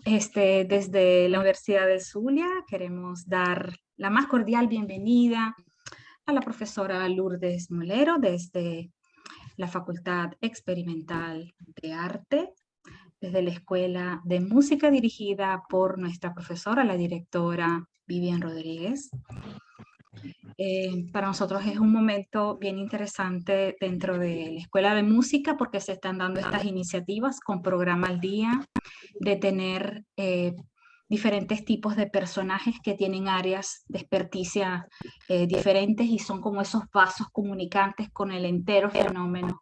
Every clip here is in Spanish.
Desde la Universidad del Zulia queremos dar la más cordial bienvenida a la profesora Lourdes Molero desde la Facultad Experimental de Arte, desde la Escuela de Música dirigida por nuestra profesora, la directora Vivian Rodríguez. Para nosotros es un momento bien interesante dentro de la Escuela de Música porque se están dando estas iniciativas con programa al día, de tener diferentes tipos de personajes que tienen áreas de experticia diferentes y son como esos vasos comunicantes con el entero fenómeno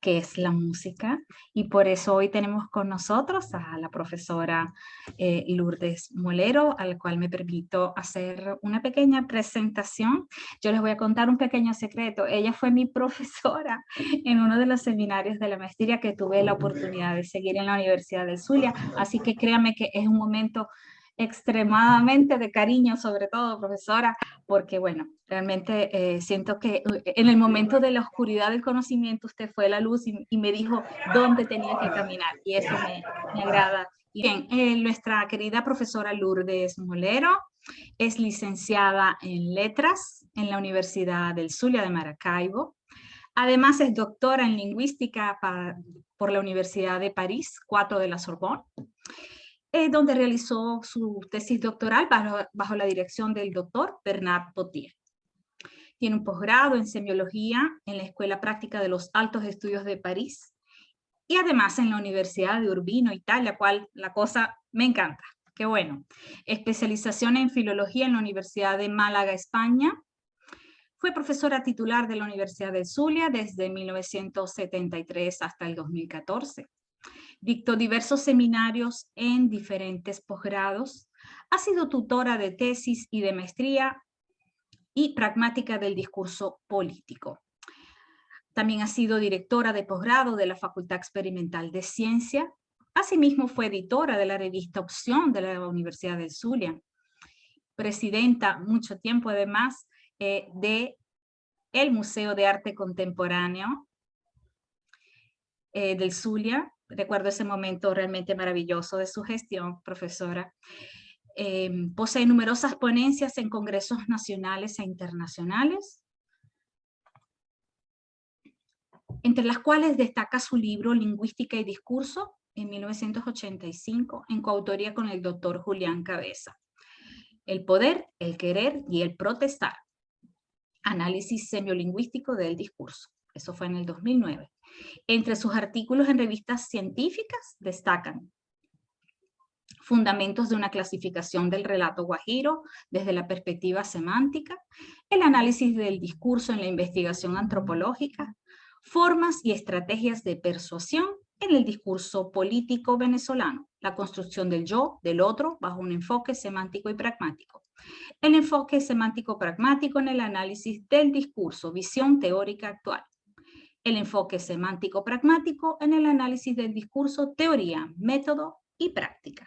que es la música. Y por eso hoy tenemos con nosotros a la profesora Lourdes Molero, a la cual me permito hacer una pequeña presentación. Yo les voy a contar un pequeño secreto. Ella fue mi profesora en uno de los seminarios de la maestría que tuve la oportunidad de seguir en la Universidad del Zulia, así que créanme que es un momento extremadamente de cariño, sobre todo, profesora, porque bueno, realmente siento que en el momento de la oscuridad del conocimiento usted fue la luz y me dijo dónde tenía que caminar, y eso me agrada. Y bien, nuestra querida profesora Lourdes Molero es licenciada en Letras en la Universidad del Zulia de Maracaibo. Además es doctora en Lingüística por la Universidad de París, 4 de la Sorbonne, donde realizó su tesis doctoral bajo la dirección del doctor Bernard Potier. Tiene un posgrado en semiología en la Escuela Práctica de los Altos Estudios de París y además en la Universidad de Urbino, Italia, cual la cosa me encanta. Qué bueno. Especialización en filología en la Universidad de Málaga, España. Fue profesora titular de la Universidad del Zulia desde 1973 hasta el 2014. Dictó diversos seminarios en diferentes posgrados. Ha sido tutora de tesis y de maestría y pragmática del discurso político. También ha sido directora de posgrado de la Facultad Experimental de Ciencia. Asimismo fue editora de la revista Opción de la Universidad del Zulia. Presidenta mucho tiempo además de el Museo de Arte Contemporáneo del Zulia. Recuerdo ese momento realmente maravilloso de su gestión, profesora. Posee numerosas ponencias en congresos nacionales e internacionales, entre las cuales destaca su libro Lingüística y Discurso, en 1985, en coautoría con el doctor Julián Cabeza. El poder, el querer y el protestar. Análisis semiolingüístico del discurso. Eso fue en el 2009. Entre sus artículos en revistas científicas destacan Fundamentos de una clasificación del relato guajiro desde la perspectiva semántica, el análisis del discurso en la investigación antropológica, formas y estrategias de persuasión en el discurso político venezolano, la construcción del yo, del otro, bajo un enfoque semántico y pragmático. El enfoque semántico pragmático en el análisis del discurso, visión teórica actual. El enfoque semántico pragmático en el análisis del discurso, teoría, método y práctica.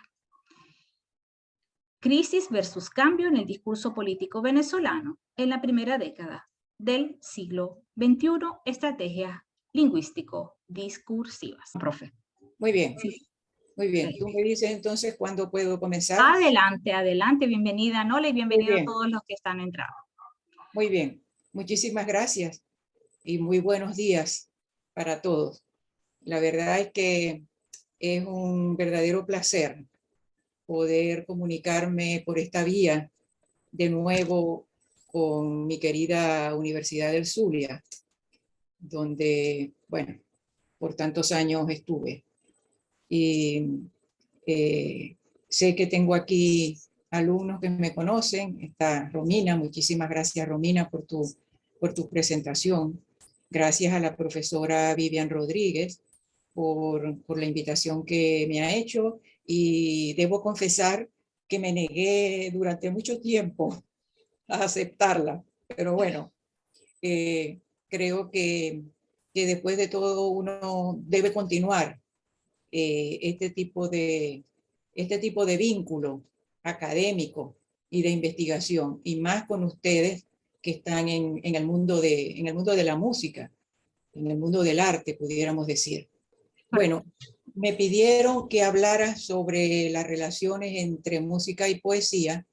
Crisis versus cambio en el discurso político venezolano en la primera década del siglo XXI, estrategias lingüístico-discursivas. Profe. Muy bien, Sí. muy bien. Tú me dices entonces cuándo puedo comenzar. Adelante, adelante. Bienvenida, Nola, y bienvenida a todos los que están entrando. Muy bien. Muchísimas gracias y muy buenos días para todos. La verdad es que es un verdadero placer poder comunicarme por esta vía de nuevo con mi querida Universidad del Zulia, donde, bueno, por tantos años estuve. Y sé que tengo aquí alumnos que me conocen. Está Romina, muchísimas gracias Romina por tu presentación. Gracias a la profesora Vivian Rodríguez por la invitación que me ha hecho, y debo confesar que me negué durante mucho tiempo a aceptarla, pero bueno, creo que después de todo uno debe continuar este tipo de vínculo académico y de investigación, y más con ustedes que están en el mundo de la música, en el mundo del arte, pudiéramos decir. Bueno, me pidieron que hablara sobre las relaciones entre música y poesía,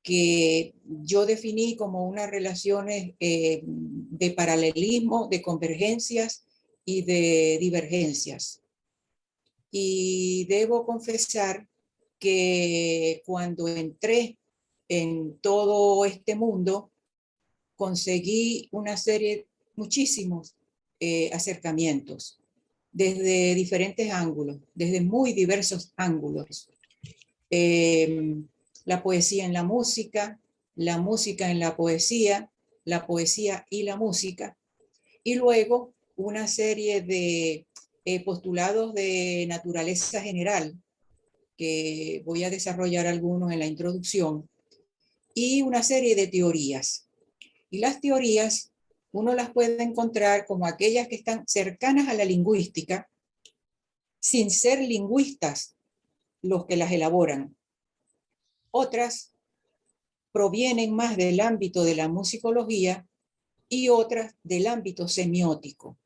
que yo definí como unas relaciones de paralelismo, de convergencias y de divergencias. Y debo confesar que cuando entré en todo este mundo, conseguí una serie, muchísimos acercamientos, desde diferentes ángulos, desde muy diversos ángulos. La poesía en la música en la poesía y la música, y luego una serie de postulados de naturaleza general, que voy a desarrollar algunos en la introducción, y una serie de teorías. Y las teorías uno las puede encontrar como aquellas que están cercanas a la lingüística, sin ser lingüistas los que las elaboran. Otras provienen más del ámbito de la musicología y otras del ámbito semiótico.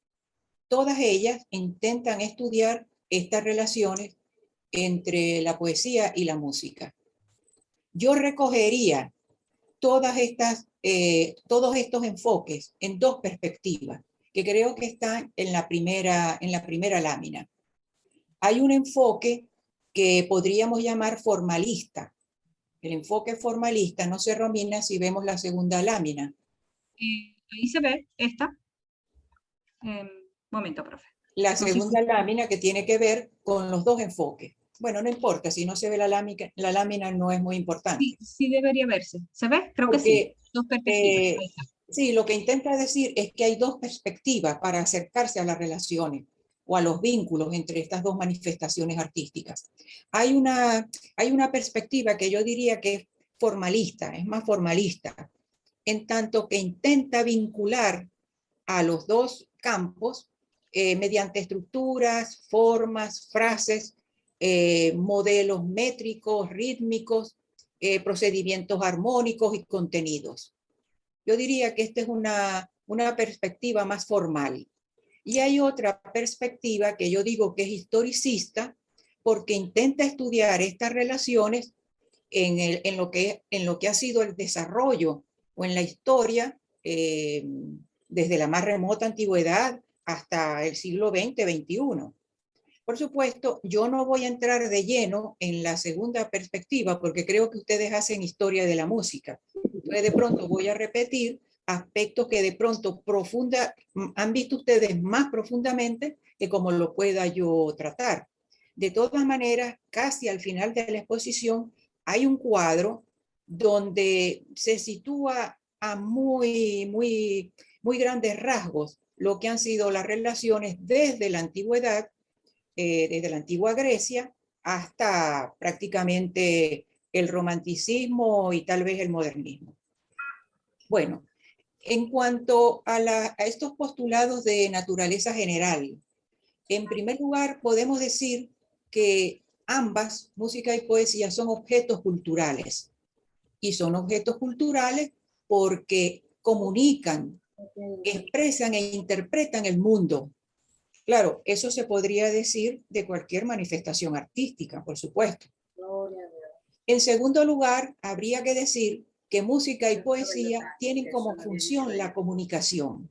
Todas ellas intentan estudiar estas relaciones entre la poesía y la música. Yo recogería todos estos enfoques en dos perspectivas que creo que están en la primera lámina. Hay un enfoque que podríamos llamar formalista. El enfoque formalista no se romina si vemos la segunda lámina. Ahí se ve esta. Momento, profe. La segunda lámina, que tiene que ver con los dos enfoques. Bueno, no importa, si no se ve la lámina no es muy importante. Sí, sí debería verse. ¿Se ve? Creo que sí. Dos perspectivas. Sí, lo que intenta decir es que hay dos perspectivas para acercarse a las relaciones o a los vínculos entre estas dos manifestaciones artísticas. Hay una perspectiva que yo diría que es formalista, es más formalista, en tanto que intenta vincular a los dos campos mediante estructuras, formas, frases, modelos métricos, rítmicos, procedimientos armónicos y contenidos. Yo diría que esta es una perspectiva más formal. Y hay otra perspectiva que yo digo que es historicista, porque intenta estudiar estas relaciones en lo que ha sido el desarrollo o en la historia desde la más remota antigüedad hasta el siglo XX, XXI. Por supuesto, yo no voy a entrar de lleno en la segunda perspectiva porque creo que ustedes hacen historia de la música. Entonces, de pronto voy a repetir aspectos que de pronto han visto ustedes más profundamente que como lo pueda yo tratar. De todas maneras, casi al final de la exposición hay un cuadro donde se sitúa a muy grandes rasgos lo que han sido las relaciones desde la antigüedad, desde la antigua Grecia hasta prácticamente el romanticismo y tal vez el modernismo. Bueno, en cuanto a estos postulados de naturaleza general, en primer lugar podemos decir que ambas, música y poesía, son objetos culturales. Y son objetos culturales porque comunican, expresan e interpretan el mundo. Claro, eso se podría decir de cualquier manifestación artística, por supuesto. En segundo lugar, habría que decir que música y poesía tienen como función la comunicación.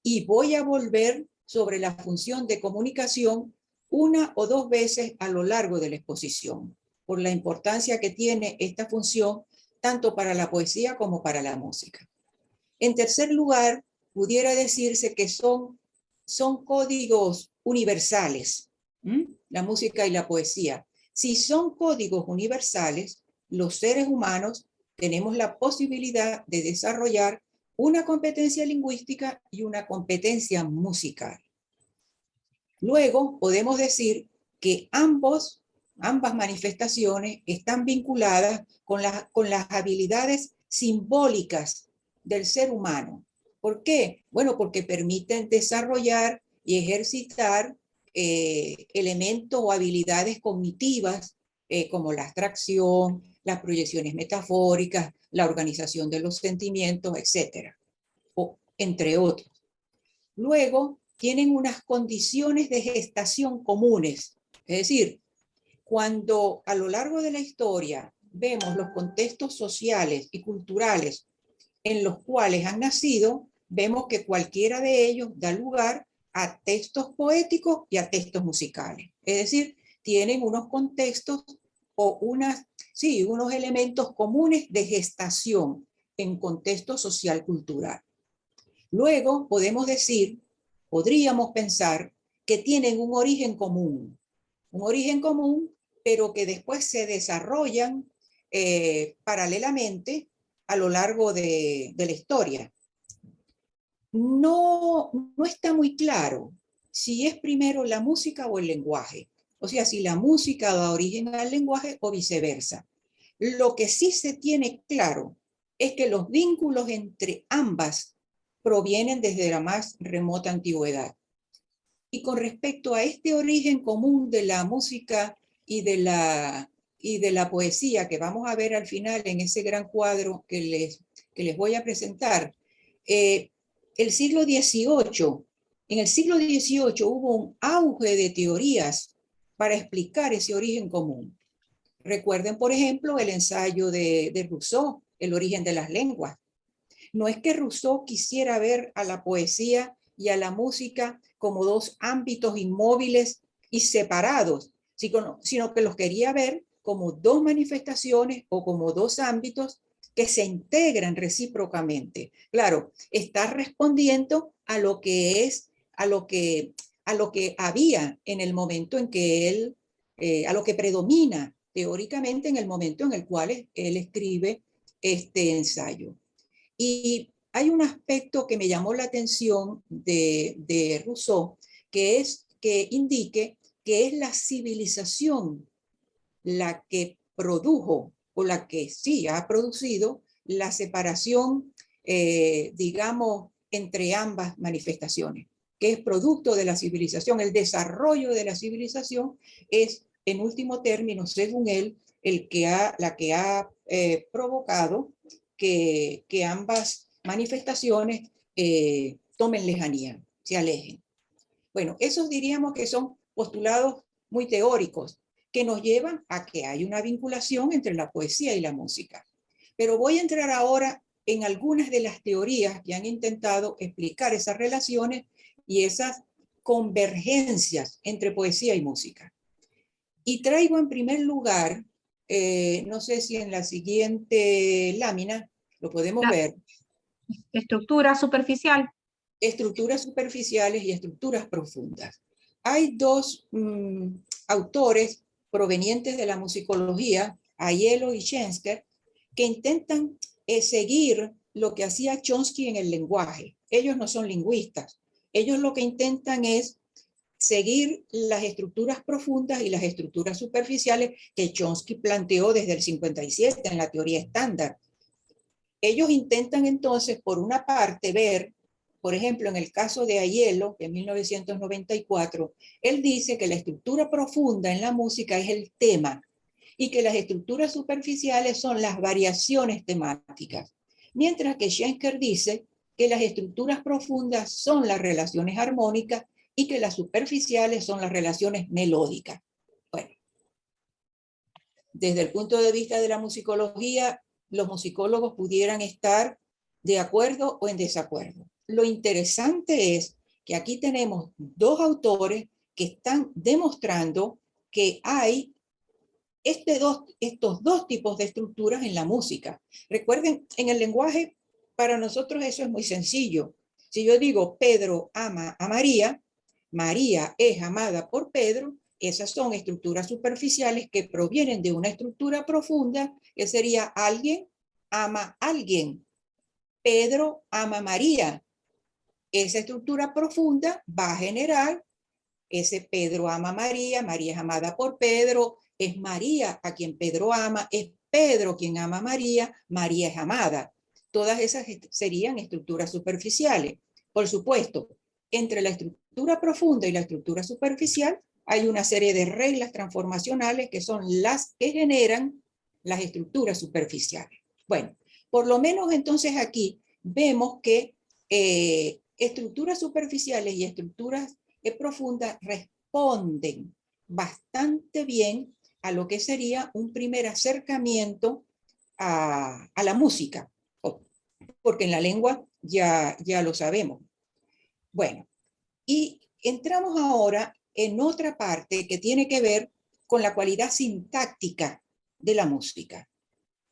Y voy a volver sobre la función de comunicación una o dos veces a lo largo de la exposición, por la importancia que tiene esta función tanto para la poesía como para la música. En tercer lugar, pudiera decirse que son códigos universales, la música y la poesía. Si son códigos universales, los seres humanos tenemos la posibilidad de desarrollar una competencia lingüística y una competencia musical. Luego podemos decir que ambas manifestaciones están vinculadas con las habilidades simbólicas del ser humano. ¿Por qué? Bueno, porque permiten desarrollar y ejercitar elementos o habilidades cognitivas como la abstracción, las proyecciones metafóricas, la organización de los sentimientos, etcétera, entre otros. Luego, tienen unas condiciones de gestación comunes. Es decir, cuando a lo largo de la historia vemos los contextos sociales y culturales en los cuales han nacido, vemos que cualquiera de ellos da lugar a textos poéticos y a textos musicales. Es decir, tienen unos contextos o unos elementos comunes de gestación en contexto social cultural. Luego podríamos pensar que tienen un origen común, pero que después se desarrollan paralelamente a lo largo de la historia. No está muy claro si es primero la música o el lenguaje, o sea, si la música da origen al lenguaje o viceversa. Lo que sí se tiene claro es que los vínculos entre ambas provienen desde la más remota antigüedad. Y con respecto a este origen común de la música y de la poesía que vamos a ver al final en ese gran cuadro que les voy a presentar, en el siglo XVIII hubo un auge de teorías para explicar ese origen común. Recuerden, por ejemplo, el ensayo de Rousseau, El origen de las lenguas. No es que Rousseau quisiera ver a la poesía y a la música como dos ámbitos inmóviles y separados, sino que los quería ver como dos manifestaciones o como dos ámbitos que se integran recíprocamente. Claro, está respondiendo a lo que había en el momento en que él, a lo que predomina teóricamente en el momento en el cual él escribe este ensayo. Y hay un aspecto que me llamó la atención de Rousseau, que es que indique que es la civilización la que produjo, o la que sí ha producido, la separación, digamos, entre ambas manifestaciones, que es producto de la civilización. El desarrollo de la civilización es, en último término, según él, la que ha provocado que ambas manifestaciones tomen lejanía, se alejen. Bueno, esos diríamos que son postulados muy teóricos que nos llevan a que hay una vinculación entre la poesía y la música. Pero voy a entrar ahora en algunas de las teorías que han intentado explicar esas relaciones y esas convergencias entre poesía y música. Y traigo en primer lugar, no sé si en la siguiente lámina lo podemos ver. Estructura superficial. Estructuras superficiales y estructuras profundas. Hay dos autores provenientes de la musicología, Aiello y Schenker, que intentan seguir lo que hacía Chomsky en el lenguaje. Ellos no son lingüistas. Ellos lo que intentan es seguir las estructuras profundas y las estructuras superficiales que Chomsky planteó desde el 57 en la teoría estándar. Ellos intentan entonces, por una parte, ver, por ejemplo, en el caso de Aiello, de 1994, él dice que la estructura profunda en la música es el tema y que las estructuras superficiales son las variaciones temáticas, mientras que Schenker dice que las estructuras profundas son las relaciones armónicas y que las superficiales son las relaciones melódicas. Bueno, desde el punto de vista de la musicología, los musicólogos pudieran estar de acuerdo o en desacuerdo. Lo interesante es que aquí tenemos dos autores que están demostrando que hay estos dos tipos de estructuras en la música. Recuerden, en el lenguaje, para nosotros eso es muy sencillo. Si yo digo Pedro ama a María, María es amada por Pedro, esas son estructuras superficiales que provienen de una estructura profunda, que sería alguien ama a alguien. Pedro ama a María. Esa estructura profunda va a generar ese Pedro ama a María, María es amada por Pedro, es María a quien Pedro ama, es Pedro quien ama a María, María es amada. Todas esas serían estructuras superficiales. Por supuesto, entre la estructura profunda y la estructura superficial hay una serie de reglas transformacionales que son las que generan las estructuras superficiales. Bueno, por lo menos entonces aquí vemos que estructuras superficiales y estructuras profundas responden bastante bien a lo que sería un primer acercamiento a la música, porque en la lengua ya lo sabemos. Bueno, y entramos ahora en otra parte que tiene que ver con la cualidad sintáctica de la música.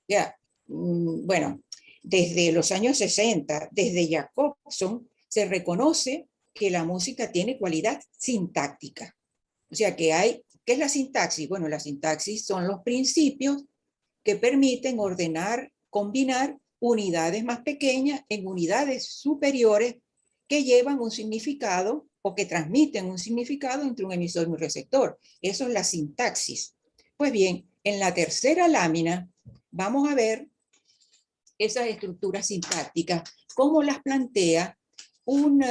Ya, bueno, desde los años 60, desde Jacobson, se reconoce que la música tiene cualidad sintáctica. O sea, ¿qué es la sintaxis? Bueno, la sintaxis son los principios que permiten ordenar, combinar unidades más pequeñas en unidades superiores que llevan un significado o que transmiten un significado entre un emisor y un receptor. Eso es la sintaxis. Pues bien, en la tercera lámina vamos a ver esas estructuras sintácticas, cómo las plantea un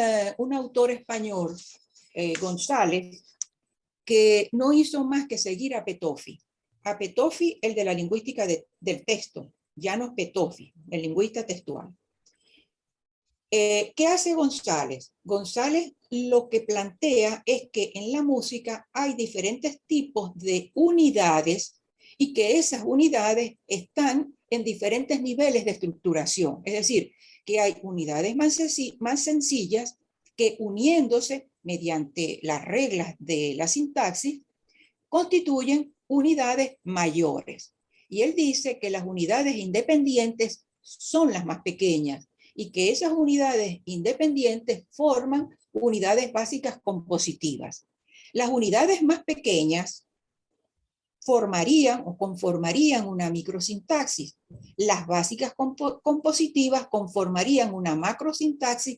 autor español, González, que no hizo más que seguir a Petoffi. A Petoffi, el de la lingüística del texto, Llanos Petoffi, el lingüista textual. ¿Qué hace González? González lo que plantea es que en la música hay diferentes tipos de unidades y que esas unidades están en diferentes niveles de estructuración. Es decir, que hay unidades más sencillas que uniéndose mediante las reglas de la sintaxis constituyen unidades mayores. Y él dice que las unidades independientes son las más pequeñas y que esas unidades independientes forman unidades básicas compositivas. Las unidades más pequeñas formarían o conformarían una microsintaxis. Las básicas compositivas conformarían una macrosintaxis.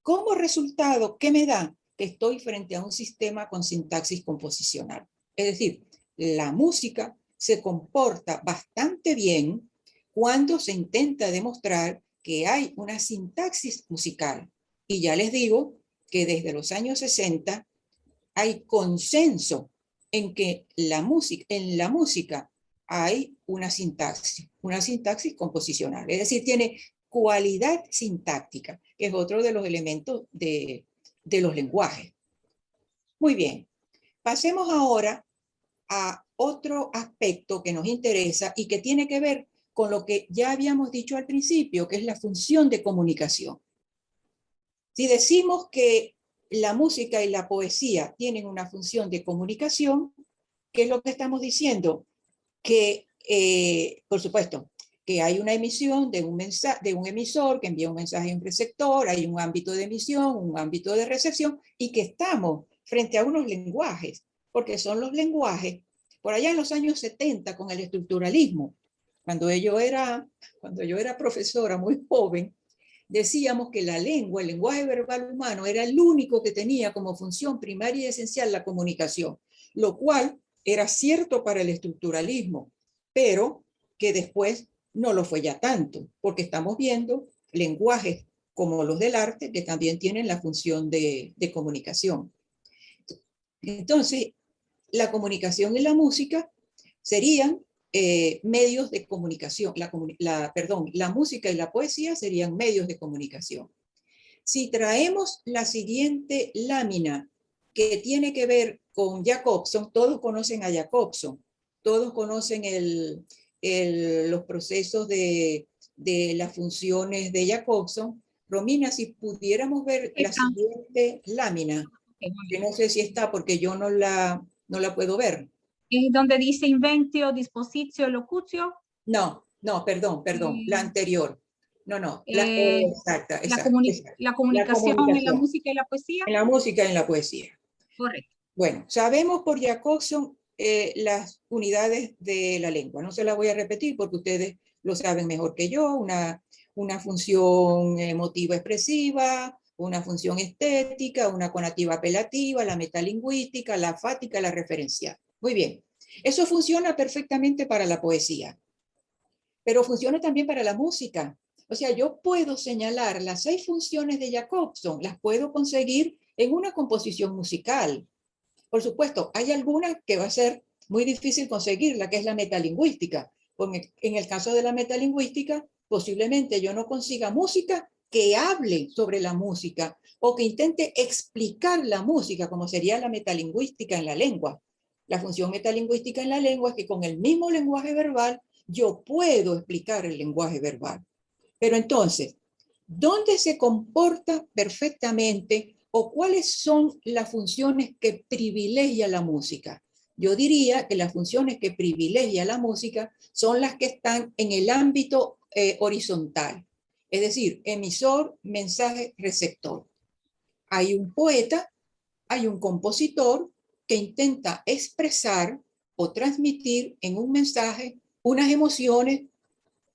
Como resultado, ¿qué me da? Que estoy frente a un sistema con sintaxis composicional. Es decir, la música se comporta bastante bien cuando se intenta demostrar que hay una sintaxis musical. Y ya les digo que desde los años 60 hay consenso en que en la música hay una sintaxis composicional. Es decir, tiene cualidad sintáctica, que es otro de los elementos de los lenguajes. Muy bien, pasemos ahora a otro aspecto que nos interesa y que tiene que ver con lo que ya habíamos dicho al principio, que es la función de comunicación. Si decimos que la música y la poesía tienen una función de comunicación, ¿qué es lo que estamos diciendo? Que, por supuesto, que hay una emisión de un emisor que envía un mensaje a un receptor, hay un ámbito de emisión, un ámbito de recepción, y que estamos frente a unos lenguajes, porque son los lenguajes, por allá en los años 70 con el estructuralismo, cuando yo era profesora muy joven, decíamos que la lengua, el lenguaje verbal humano, era el único que tenía como función primaria y esencial la comunicación, lo cual era cierto para el estructuralismo, pero que después no lo fue ya tanto, porque estamos viendo lenguajes como los del arte que también tienen la función de comunicación. Entonces, la comunicación y la música serían medios de comunicación. La música y la poesía serían medios de comunicación. Si traemos la siguiente lámina que tiene que ver con Jacobson, todos conocen a Jacobson, todos conocen los procesos de las funciones de Jacobson. Romina, si pudiéramos ver la siguiente lámina, que no sé si está porque yo no la puedo ver. ¿Y donde dice inventio, dispositio, locutio? No, perdón, la anterior. No, exacta. La comunicación en la música y la poesía. En la música y en la poesía. Correcto. Bueno, sabemos por Jacobson las unidades de la lengua. No se las voy a repetir porque ustedes lo saben mejor que yo. Una función emotiva expresiva, una función estética, una conativa apelativa, la metalingüística, la fática, la referencial. Muy bien. Eso funciona perfectamente para la poesía, pero funciona también para la música. O sea, yo puedo señalar las 6 funciones de Jacobson, las puedo conseguir en una composición musical. Por supuesto, hay alguna que va a ser muy difícil conseguirla, que es la metalingüística. En el caso de la metalingüística, posiblemente yo no consiga música que hable sobre la música o que intente explicar la música, como sería la metalingüística en la lengua. La función metalingüística en la lengua es que con el mismo lenguaje verbal yo puedo explicar el lenguaje verbal. Pero entonces, ¿dónde se comporta perfectamente o cuáles son las funciones que privilegia la música? Yo diría que las funciones que privilegia la música son las que están en el ámbito horizontal, es decir, emisor, mensaje, receptor. Hay un poeta, hay un compositor que intenta expresar o transmitir en un mensaje unas emociones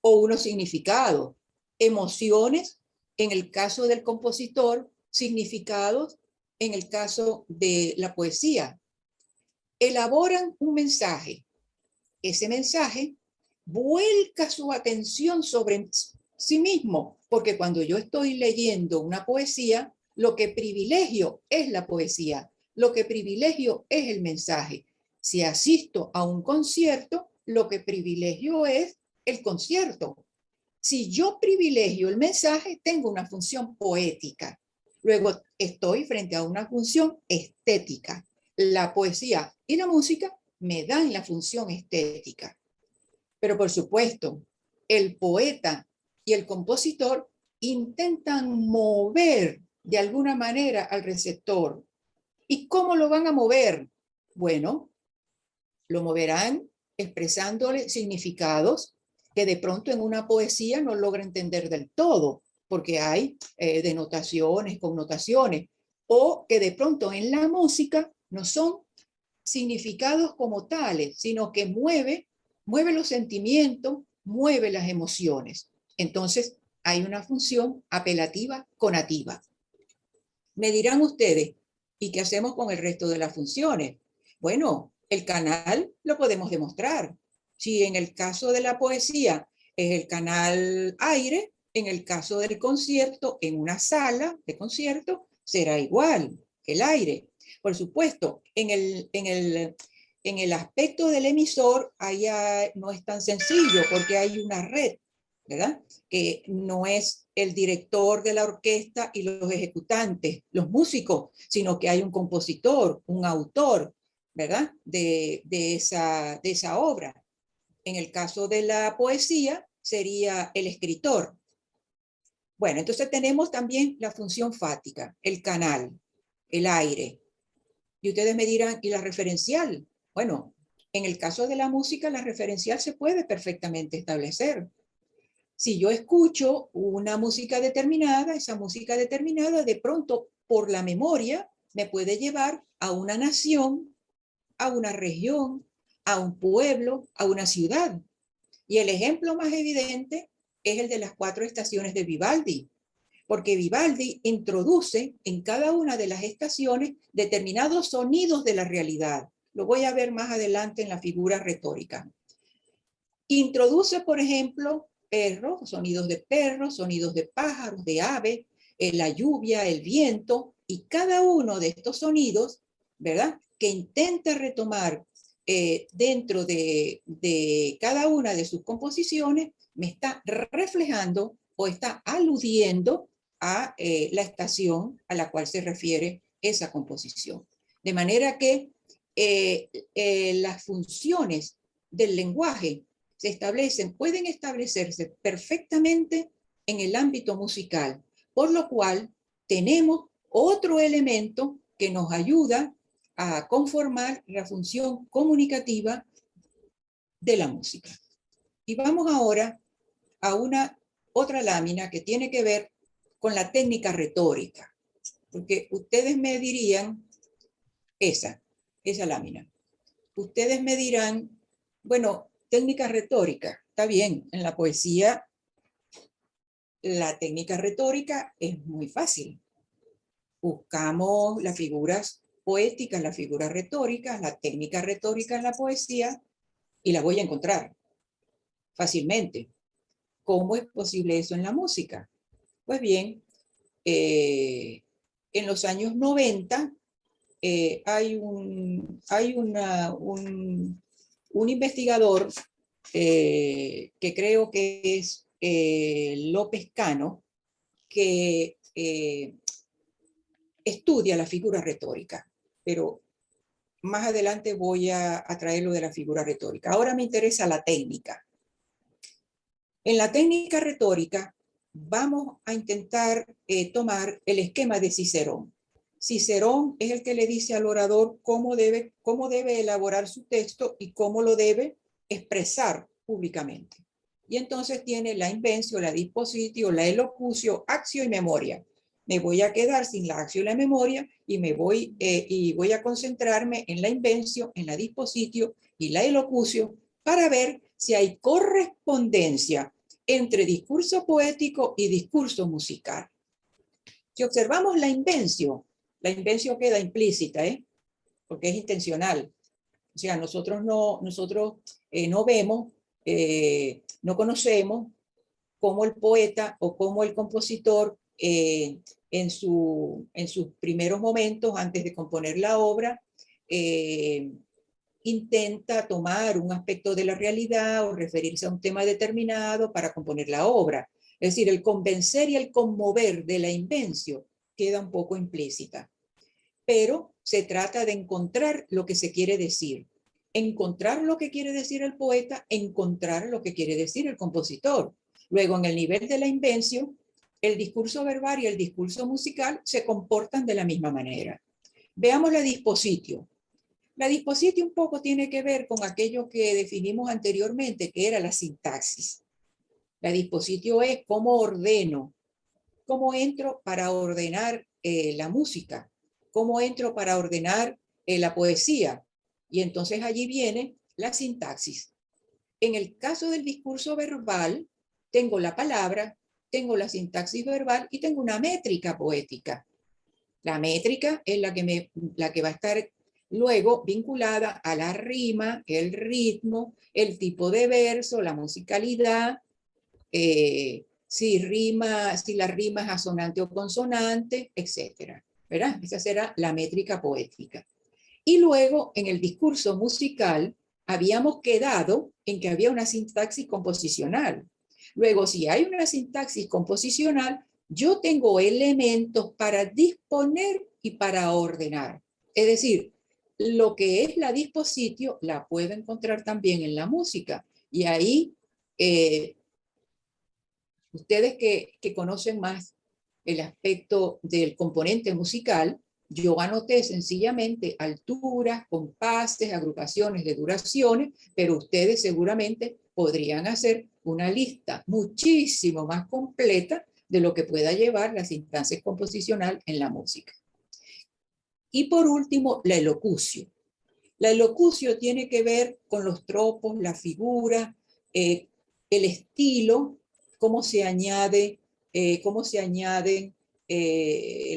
o unos significados. Emociones en el caso del compositor, significados en el caso de la poesía. Elaboran un mensaje. Ese mensaje vuelca su atención sobre sí mismo, porque cuando yo estoy leyendo una poesía, lo que privilegio es la poesía, lo que privilegio es el mensaje. Si asisto a un concierto, lo que privilegio es el concierto. Si yo privilegio el mensaje, tengo una función poética. Luego estoy frente a una función estética. La poesía y la música me dan la función estética. Pero por supuesto, el poeta y el compositor intentan mover de alguna manera al receptor. ¿Y cómo lo van a mover? Bueno, lo moverán expresándole significados que de pronto en una poesía no logra entender del todo, porque hay denotaciones, connotaciones, o que de pronto en la música no son significados como tales, sino que mueve los sentimientos, mueve las emociones. Entonces, hay una función apelativa conativa. Me dirán ustedes, ¿y qué hacemos con el resto de las funciones? Bueno, el canal lo podemos demostrar. Si en el caso de la poesía es el canal aire, en el caso del concierto, en una sala de concierto, será igual, el aire. Por supuesto, en el aspecto del emisor, allá no es tan sencillo porque hay una red, ¿verdad? Que no es el director de la orquesta y los ejecutantes, los músicos, sino que hay un compositor, un autor, ¿verdad? De esa obra. En el caso de la poesía, sería el escritor. Bueno, entonces tenemos también la función fática, el canal, el aire. Y ustedes me dirán, ¿y la referencial? Bueno, en el caso de la música, la referencial se puede perfectamente establecer. Si yo escucho una música determinada, esa música determinada de pronto por la memoria me puede llevar a una nación, a una región, a un pueblo, a una ciudad. Y el ejemplo más evidente es el de las 4 estaciones de Vivaldi, porque Vivaldi introduce en cada una de las estaciones determinados sonidos de la realidad. Lo voy a ver más adelante en la figura retórica. Introduce, por ejemplo, perros, sonidos de perros, sonidos de pájaros, de aves, la lluvia, el viento, y cada uno de estos sonidos, ¿verdad? Que intenta retomar dentro de cada una de sus composiciones, me está reflejando o está aludiendo a la estación a la cual se refiere esa composición. De manera que las funciones del lenguaje se establecen, pueden establecerse perfectamente en el ámbito musical, por lo cual tenemos otro elemento que nos ayuda a conformar la función comunicativa de la música. Y vamos ahora a una otra lámina que tiene que ver con la técnica retórica, porque ustedes me dirían, esa lámina, ustedes me dirán, bueno, técnica retórica, está bien, en la poesía la técnica retórica es muy fácil. Buscamos las figuras poéticas, las figuras retóricas, la técnica retórica en la poesía y la voy a encontrar fácilmente. ¿Cómo es posible eso en la música? Pues bien, en los años 90 hay un investigador que creo que es López Cano, que estudia la figura retórica, pero más adelante voy a traer lo de la figura retórica. Ahora me interesa la técnica. En la técnica retórica vamos a intentar tomar el esquema de Cicerón. Cicerón es el que le dice al orador cómo debe elaborar su texto y cómo lo debe expresar públicamente. Y entonces tiene la invencio, la dispositio, la elocucio, actio y memoria. Me voy a quedar sin la actio y la memoria y voy a concentrarme en la invencio, en la dispositio y la elocucio para ver si hay correspondencia entre discurso poético y discurso musical. Si observamos la invencio queda implícita, porque es intencional. O sea, nosotros no vemos, no conocemos cómo el poeta o cómo el compositor en sus primeros momentos, antes de componer la obra, intenta tomar un aspecto de la realidad o referirse a un tema determinado para componer la obra. Es decir, el convencer y el conmover de la invencio queda un poco implícita. Pero se trata de encontrar lo que se quiere decir. Encontrar lo que quiere decir el poeta, encontrar lo que quiere decir el compositor. Luego, en el nivel de la invencio, el discurso verbal y el discurso musical se comportan de la misma manera. Veamos la dispositio. La dispositio un poco tiene que ver con aquello que definimos anteriormente, que era la sintaxis. La dispositio es cómo ordeno, cómo entro para ordenar la música, cómo entro para ordenar la poesía. Y entonces allí viene la sintaxis. En el caso del discurso verbal, tengo la palabra, tengo la sintaxis verbal y tengo una métrica poética. La métrica es la que va a estar luego vinculada a la rima, el ritmo, el tipo de verso, la musicalidad, si la rima es asonante o consonante, etc. ¿Verdad? Esa será la métrica poética. Y luego, en el discurso musical, habíamos quedado en que había una sintaxis composicional. Luego, si hay una sintaxis composicional, yo tengo elementos para disponer y para ordenar. Es decir, lo que es la dispositio la puedo encontrar también en la música. Y ahí, ustedes que conocen más el aspecto del componente musical, yo anoté sencillamente alturas, compases, agrupaciones de duraciones, pero ustedes seguramente podrían hacer una lista muchísimo más completa de lo que pueda llevar la sintaxis composicional en la música. Y por último, la elocucio. La elocucio tiene que ver con los tropos, la figura, el estilo, cómo se añaden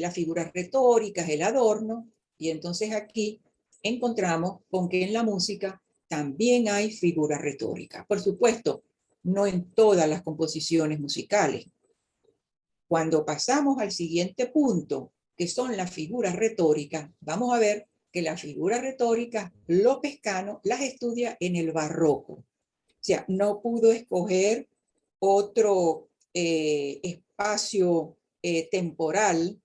las figuras retóricas, el adorno, y entonces aquí encontramos con que en la música también hay figuras retóricas. Por supuesto, no en todas las composiciones musicales. Cuando pasamos al siguiente punto, que son las figuras retóricas, vamos a ver que las figuras retóricas López Cano las estudia en el barroco. O sea, no pudo escoger otro espacio temporal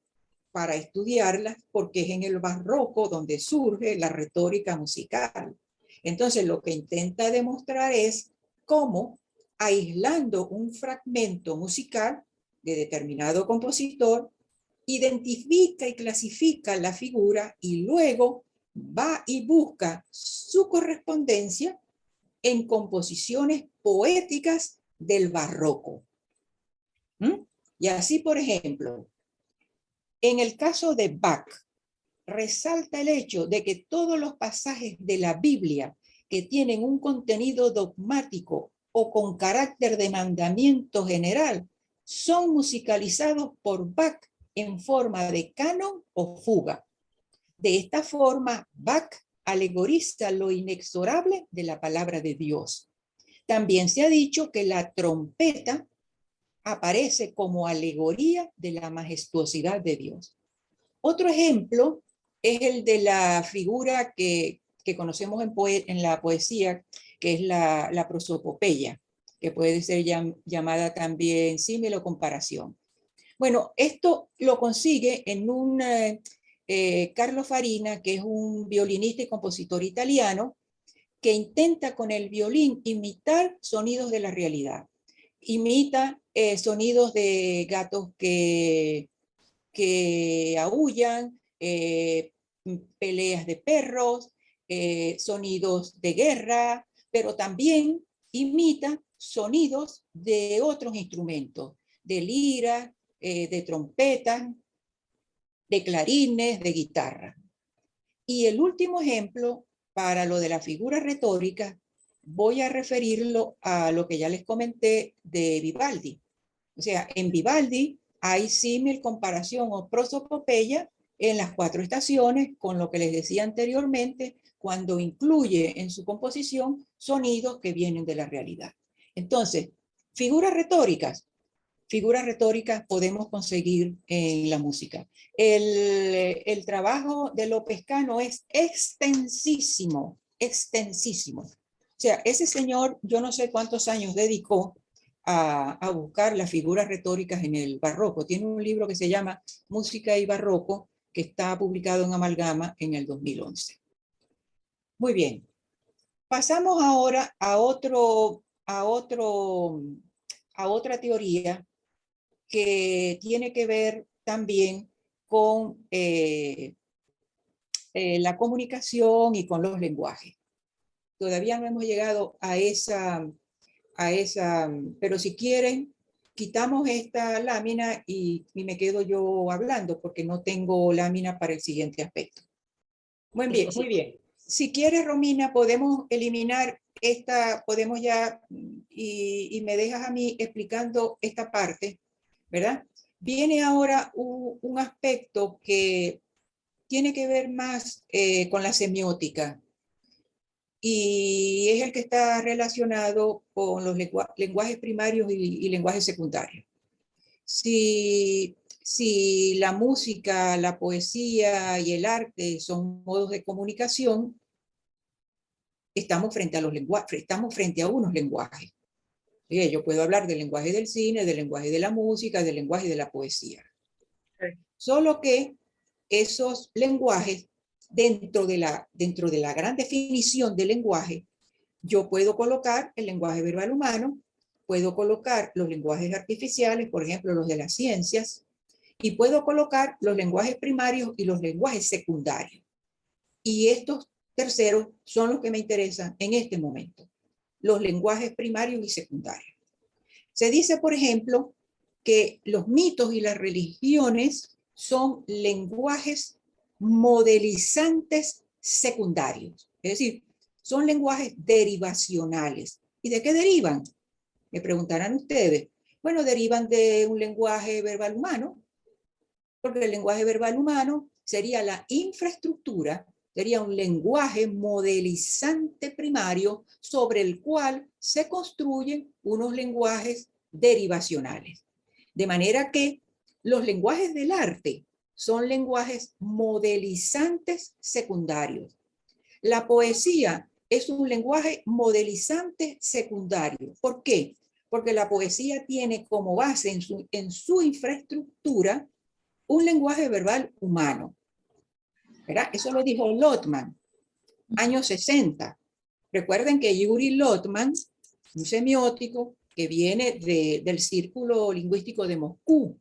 para estudiarlas porque es en el barroco donde surge la retórica musical. Entonces, lo que intenta demostrar es cómo, aislando un fragmento musical de determinado compositor, identifica y clasifica la figura y luego va y busca su correspondencia en composiciones poéticas del barroco. Y así, por ejemplo, en el caso de Bach, resalta el hecho de que todos los pasajes de la Biblia que tienen un contenido dogmático o con carácter de mandamiento general son musicalizados por Bach en forma de canon o fuga. De esta forma, Bach alegoriza lo inexorable de la palabra de Dios. También se ha dicho que la trompeta aparece como alegoría de la majestuosidad de Dios. Otro ejemplo es el de la figura que conocemos en la poesía, que es la prosopopeya, que puede ser llamada también símil o comparación. Bueno, esto lo consigue en un Carlo Farina, que es un violinista y compositor italiano, que intenta con el violín imitar sonidos de la realidad. Imita sonidos de gatos que aúllan, peleas de perros, sonidos de guerra, pero también imita sonidos de otros instrumentos, de lira, de trompetas, de clarines, de guitarra. Y el último ejemplo, para lo de la figura retórica, voy a referirlo a lo que ya les comenté de Vivaldi. O sea, en Vivaldi hay símil, comparación o prosopopeya en las 4 estaciones con lo que les decía anteriormente, cuando incluye en su composición sonidos que vienen de la realidad. Entonces, figuras retóricas podemos conseguir en la música. El trabajo de López Cano es extensísimo, extensísimo. O sea, ese señor, yo no sé cuántos años dedicó a buscar las figuras retóricas en el barroco. Tiene un libro que se llama Música y Barroco, que está publicado en Amalgama en el 2011. Muy bien. Pasamos ahora a otra teoría que tiene que ver también con la comunicación y con los lenguajes. Todavía no hemos llegado a esa, pero si quieren, quitamos esta lámina y me quedo yo hablando porque no tengo lámina para el siguiente aspecto. Muy bien, muy bien. Si quieres, Romina, podemos eliminar esta, podemos ya, y me dejas a mí explicando esta parte, ¿verdad? Viene ahora un aspecto que tiene que ver más con la semiótica y es el que está relacionado con los lenguajes primarios y lenguajes secundarios. Si la música, la poesía y el arte son modos de comunicación, estamos frente a unos lenguajes. Yo puedo hablar del lenguaje del cine, del lenguaje de la música, del lenguaje de la poesía. Solo que esos lenguajes, dentro de la gran definición del lenguaje, yo puedo colocar el lenguaje verbal humano, puedo colocar los lenguajes artificiales, por ejemplo, los de las ciencias, y puedo colocar los lenguajes primarios y los lenguajes secundarios. Y estos terceros son los que me interesan en este momento, los lenguajes primarios y secundarios. Se dice, por ejemplo, que los mitos y las religiones son lenguajes modelizantes secundarios, es decir, son lenguajes derivacionales. ¿Y de qué derivan? Me preguntarán ustedes. Bueno, derivan de un lenguaje verbal humano, porque el lenguaje verbal humano sería la infraestructura, sería un lenguaje modelizante primario sobre el cual se construyen unos lenguajes derivacionales. De manera que los lenguajes del arte son lenguajes modelizantes secundarios. La poesía es un lenguaje modelizante secundario. ¿Por qué? Porque la poesía tiene como base en su infraestructura un lenguaje verbal humano. ¿Verdad? Eso lo dijo Lotman, años 60. Recuerden que Yuri Lotman, un semiótico que viene del círculo lingüístico de Moscú,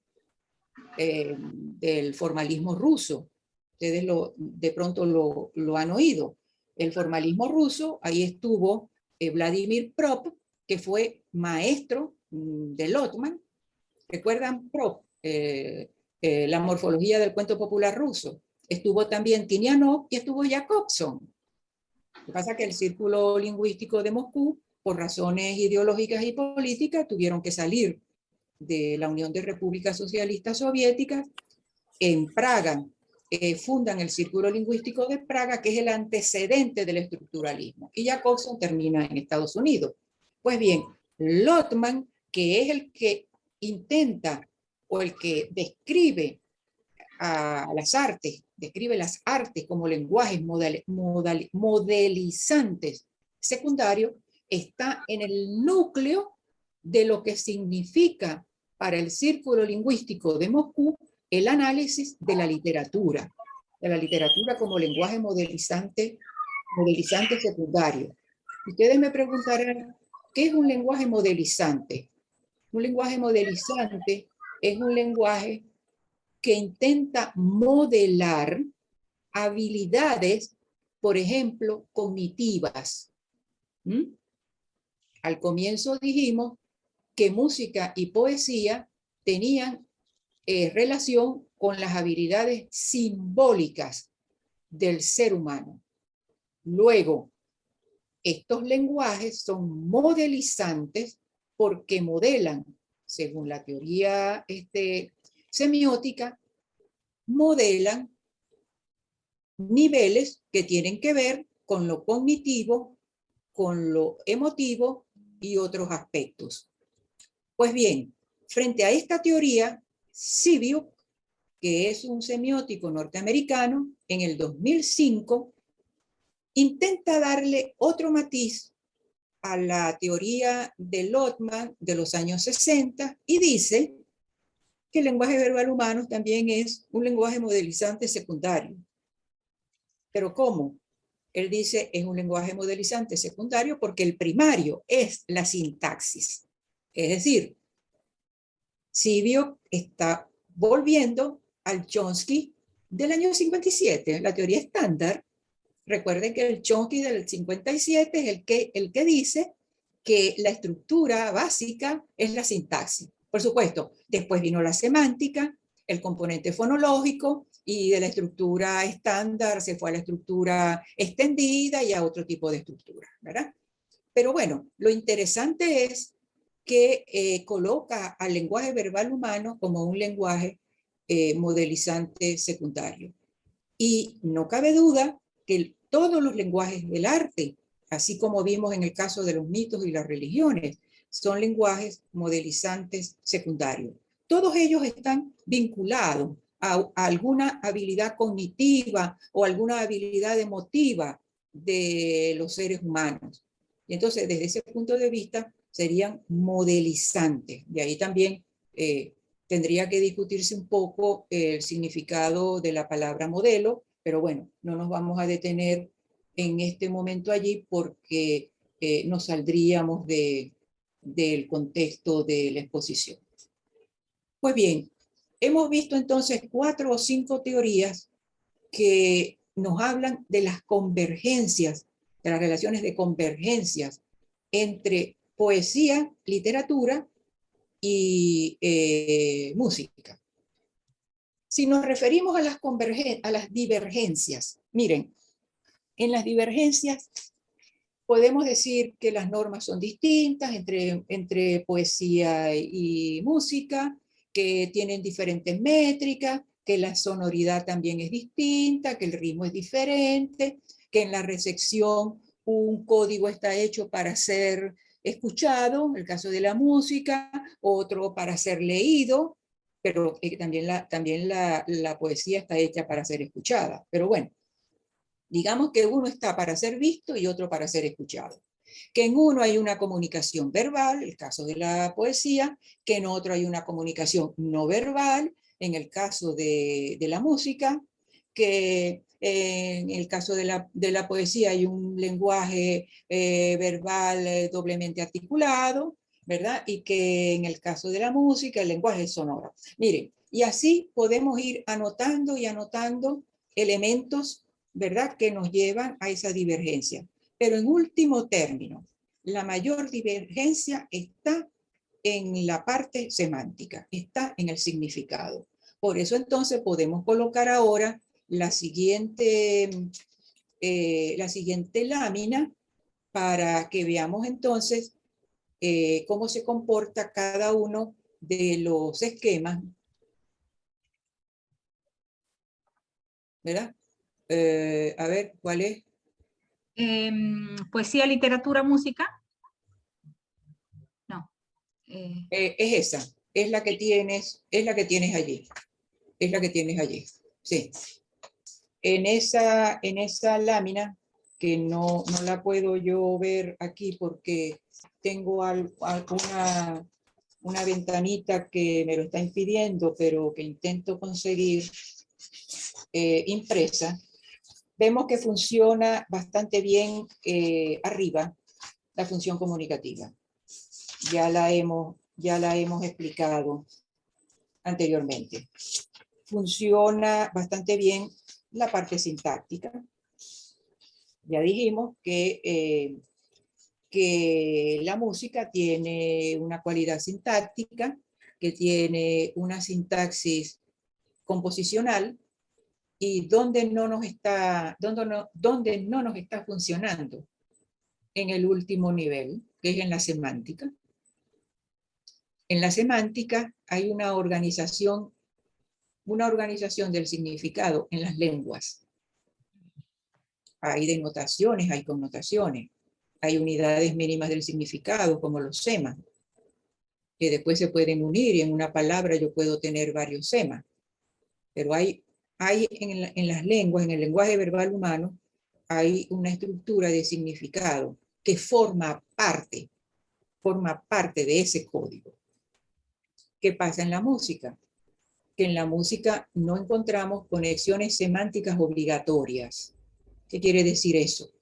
del formalismo ruso. Ustedes de pronto lo han oído. El formalismo ruso, ahí estuvo Vladimir Prop, que fue maestro de Lotman. ¿Recuerdan Prop? La morfología del cuento popular ruso. Estuvo también Tinianov y estuvo Jacobson. Lo que pasa es que el círculo lingüístico de Moscú, por razones ideológicas y políticas, tuvieron que salir de la Unión de Repúblicas Socialistas Soviéticas. En Praga fundan el Círculo Lingüístico de Praga, que es el antecedente del estructuralismo. Y Jacobson termina en Estados Unidos. Pues bien, Lotman, que es el que intenta o el que describe a las artes, describe las artes como lenguajes modelizantes secundarios, está en el núcleo de lo que significa para el Círculo Lingüístico de Moscú el análisis de la literatura como lenguaje modelizante secundario. Ustedes me preguntarán, ¿qué es un lenguaje modelizante? Un lenguaje modelizante es un lenguaje que intenta modelar habilidades, por ejemplo, cognitivas. Al comienzo dijimos que música y poesía tenían relación con las habilidades simbólicas del ser humano. Luego, estos lenguajes son modelizantes porque modelan, según la teoría semiótica, modelan niveles que tienen que ver con lo cognitivo, con lo emotivo y otros aspectos. Pues bien, frente a esta teoría, Sibiuk, que es un semiótico norteamericano, en el 2005 intenta darle otro matiz a la teoría de Lotman de los años 60 y dice que el lenguaje verbal humano también es un lenguaje modelizante secundario. ¿Pero cómo? Él dice es un lenguaje modelizante secundario porque el primario es la sintaxis. Es decir, Sibiuk está volviendo al Chomsky del año 57, la teoría estándar. Recuerden que el Chomsky del 57 es el que dice que la estructura básica es la sintaxis. Por supuesto, después vino la semántica, el componente fonológico, y de la estructura estándar se fue a la estructura extendida y a otro tipo de estructura, ¿verdad? Pero bueno, lo interesante es que coloca al lenguaje verbal humano como un lenguaje modelizante secundario. Y no cabe duda que todos los lenguajes del arte, así como vimos en el caso de los mitos y las religiones, son lenguajes modelizantes secundarios. Todos ellos están vinculados a alguna habilidad cognitiva o alguna habilidad emotiva de los seres humanos. Y entonces, desde ese punto de vista, serían modelizantes. De ahí también tendría que discutirse un poco el significado de la palabra modelo, pero bueno, no nos vamos a detener en este momento allí porque nos saldríamos del contexto de la exposición. Pues bien, hemos visto entonces 4 o 5 teorías que nos hablan de las convergencias, de las relaciones de convergencias entre poesía, literatura y música. Si nos referimos a las divergencias, miren, en las divergencias podemos decir que las normas son distintas entre poesía y música, que tienen diferentes métricas, que la sonoridad también es distinta, que el ritmo es diferente, que en la recepción un código está hecho para ser escuchado, en el caso de la música, otro para ser leído, pero también la poesía está hecha para ser escuchada. Pero bueno, digamos que uno está para ser visto y otro para ser escuchado. Que en uno hay una comunicación verbal, el caso de la poesía, que en otro hay una comunicación no verbal, en el caso de la música, que en el caso de la poesía hay un lenguaje verbal doblemente articulado, ¿verdad? Y que en el caso de la música el lenguaje es sonoro. Miren, y así podemos ir anotando y anotando elementos, ¿verdad?, que nos llevan a esa divergencia. Pero en último término, la mayor divergencia está en la parte semántica, está en el significado. Por eso entonces podemos colocar ahora la siguiente lámina para que veamos entonces cómo se comporta cada uno de los esquemas, ¿verdad? A ver, ¿cuál es? Poesía, literatura, música. No. Es esa, es la que tienes allí. Es la que tienes allí. Sí. En esa lámina, que no la puedo yo ver aquí porque tengo alguna una ventanita que me lo está impidiendo, pero que intento conseguir impresa, vemos que funciona bastante bien arriba la función comunicativa. Ya la hemos explicado anteriormente. Funciona bastante bien la parte sintáctica. Ya dijimos que la música tiene una cualidad sintáctica, que tiene una sintaxis composicional, y donde no nos está funcionando en el último nivel, que es en la semántica. En la semántica hay una organización del significado en las lenguas. Hay denotaciones, hay connotaciones, hay unidades mínimas del significado, como los semas, que después se pueden unir, y en una palabra yo puedo tener varios semas. Pero hay en las lenguas, en el lenguaje verbal humano, hay una estructura de significado que forma parte de ese código. ¿Qué pasa en la música? Que en la música no encontramos conexiones semánticas obligatorias. ¿Qué quiere decir eso?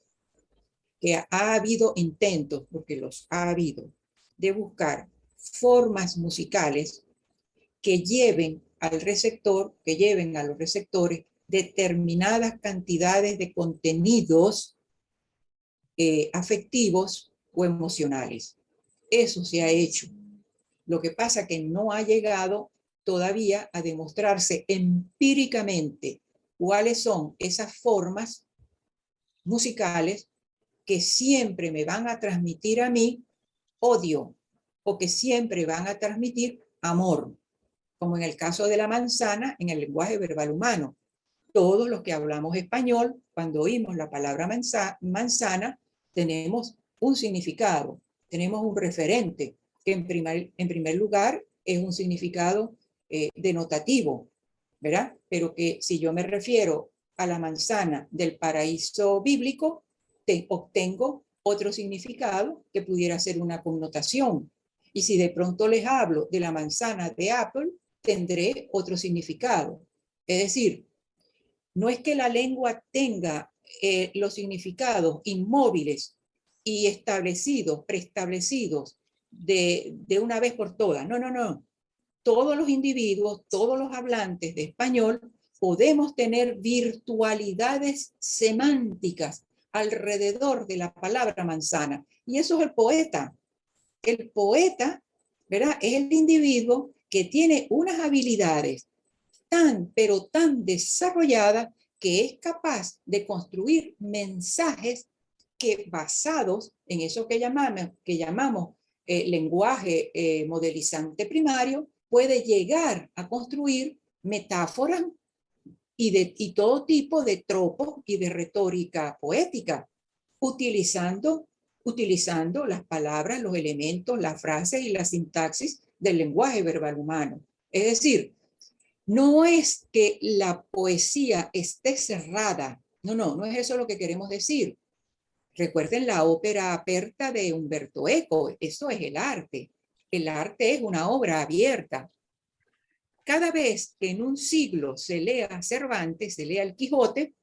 Que ha habido intentos, porque los ha habido, de buscar formas musicales que lleven al receptor, que lleven a los receptores determinadas cantidades de contenidos afectivos o emocionales. Eso se ha hecho. Lo que pasa es que no ha llegado todavía a demostrarse empíricamente cuáles son esas formas musicales que siempre me van a transmitir a mí odio, o que siempre van a transmitir amor, como en el caso de la manzana en el lenguaje verbal humano. Todos los que hablamos español, cuando oímos la palabra manzana, tenemos un significado, tenemos un referente, que en primer lugar es un significado denotativo, ¿verdad? Pero que si yo me refiero a la manzana del paraíso bíblico, obtengo otro significado que pudiera ser una connotación. Y si de pronto les hablo de la manzana de Apple, tendré otro significado. Es decir, no es que la lengua tenga los significados inmóviles y establecidos, preestablecidos de una vez por todas. No, no, no. Todos los individuos, todos los hablantes de español, podemos tener virtualidades semánticas alrededor de la palabra manzana. Y eso es el poeta. El poeta, ¿verdad?, es el individuo que tiene unas habilidades pero tan desarrolladas, que es capaz de construir mensajes que, basados en eso que llamamos lenguaje modelizante primario, puede llegar a construir metáforas y todo tipo de tropos y de retórica poética, utilizando las palabras, los elementos, las frases y la sintaxis del lenguaje verbal humano. Es decir, no es que la poesía esté cerrada, no es eso lo que queremos decir. Recuerden la ópera aperta de Umberto Eco, eso es el arte. El arte es una obra abierta. Cada vez que en un siglo se lea Cervantes, se lea el Quijote,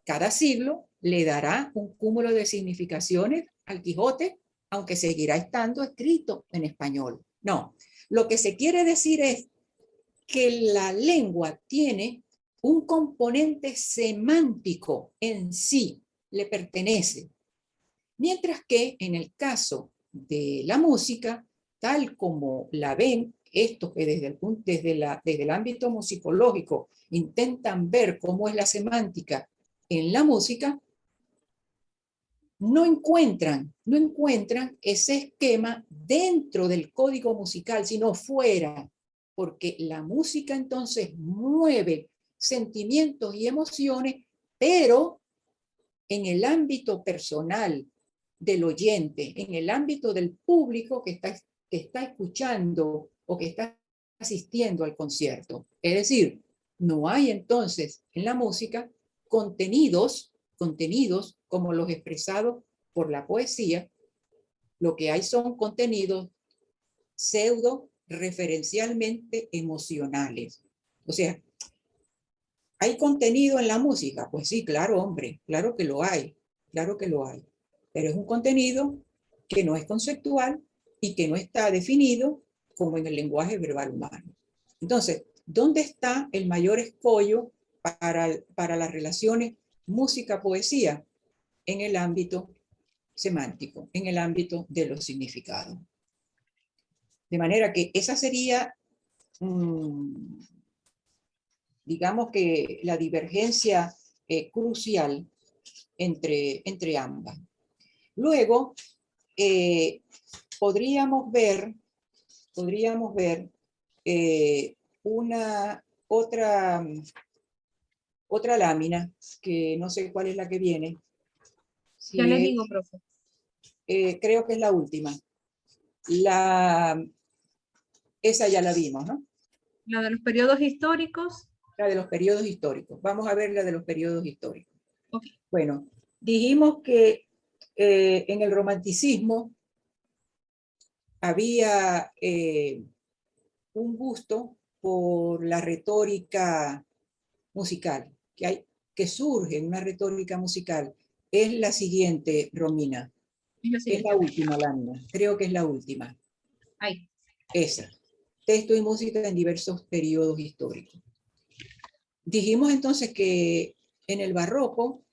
cada siglo le dará un cúmulo de significaciones al Quijote, aunque seguirá estando escrito en español. No, lo que se quiere decir es que la lengua tiene un componente semántico en sí, le pertenece. Mientras que en el caso de la música, tal como la ven estos que desde el ámbito musicológico intentan ver cómo es la semántica en la música, no encuentran ese esquema dentro del código musical, sino fuera, porque la música entonces mueve sentimientos y emociones, pero en el ámbito personal del oyente, en el ámbito del público que está escuchando o que está asistiendo al concierto. Es decir, no hay entonces en la música contenidos como los expresados por la poesía. Lo que hay son contenidos pseudo referencialmente emocionales. O sea, ¿hay contenido en la música? Pues sí, claro, hombre, claro que lo hay, claro que lo hay. Pero es un contenido que no es conceptual y que no está definido como en el lenguaje verbal humano. Entonces, ¿dónde está el mayor escollo para las relaciones música-poesía? En el ámbito semántico, en el ámbito de los significados. De manera que esa sería, digamos que la divergencia crucial entre ambas. Luego, podríamos ver una otra lámina, que no sé cuál es la que viene. Ya le digo, profe. Creo que es la última. Esa ya la vimos, ¿no? La de los periodos históricos. La de los periodos históricos. Vamos a ver la de los periodos históricos. Okay. Bueno, dijimos que en el romanticismo había un gusto por la retórica musical, que surge en una retórica musical. Es la siguiente, Romina. Es la última lámina. Creo que es la última. Ahí. Esa. Texto y música en diversos periodos históricos. Dijimos entonces que en el barroco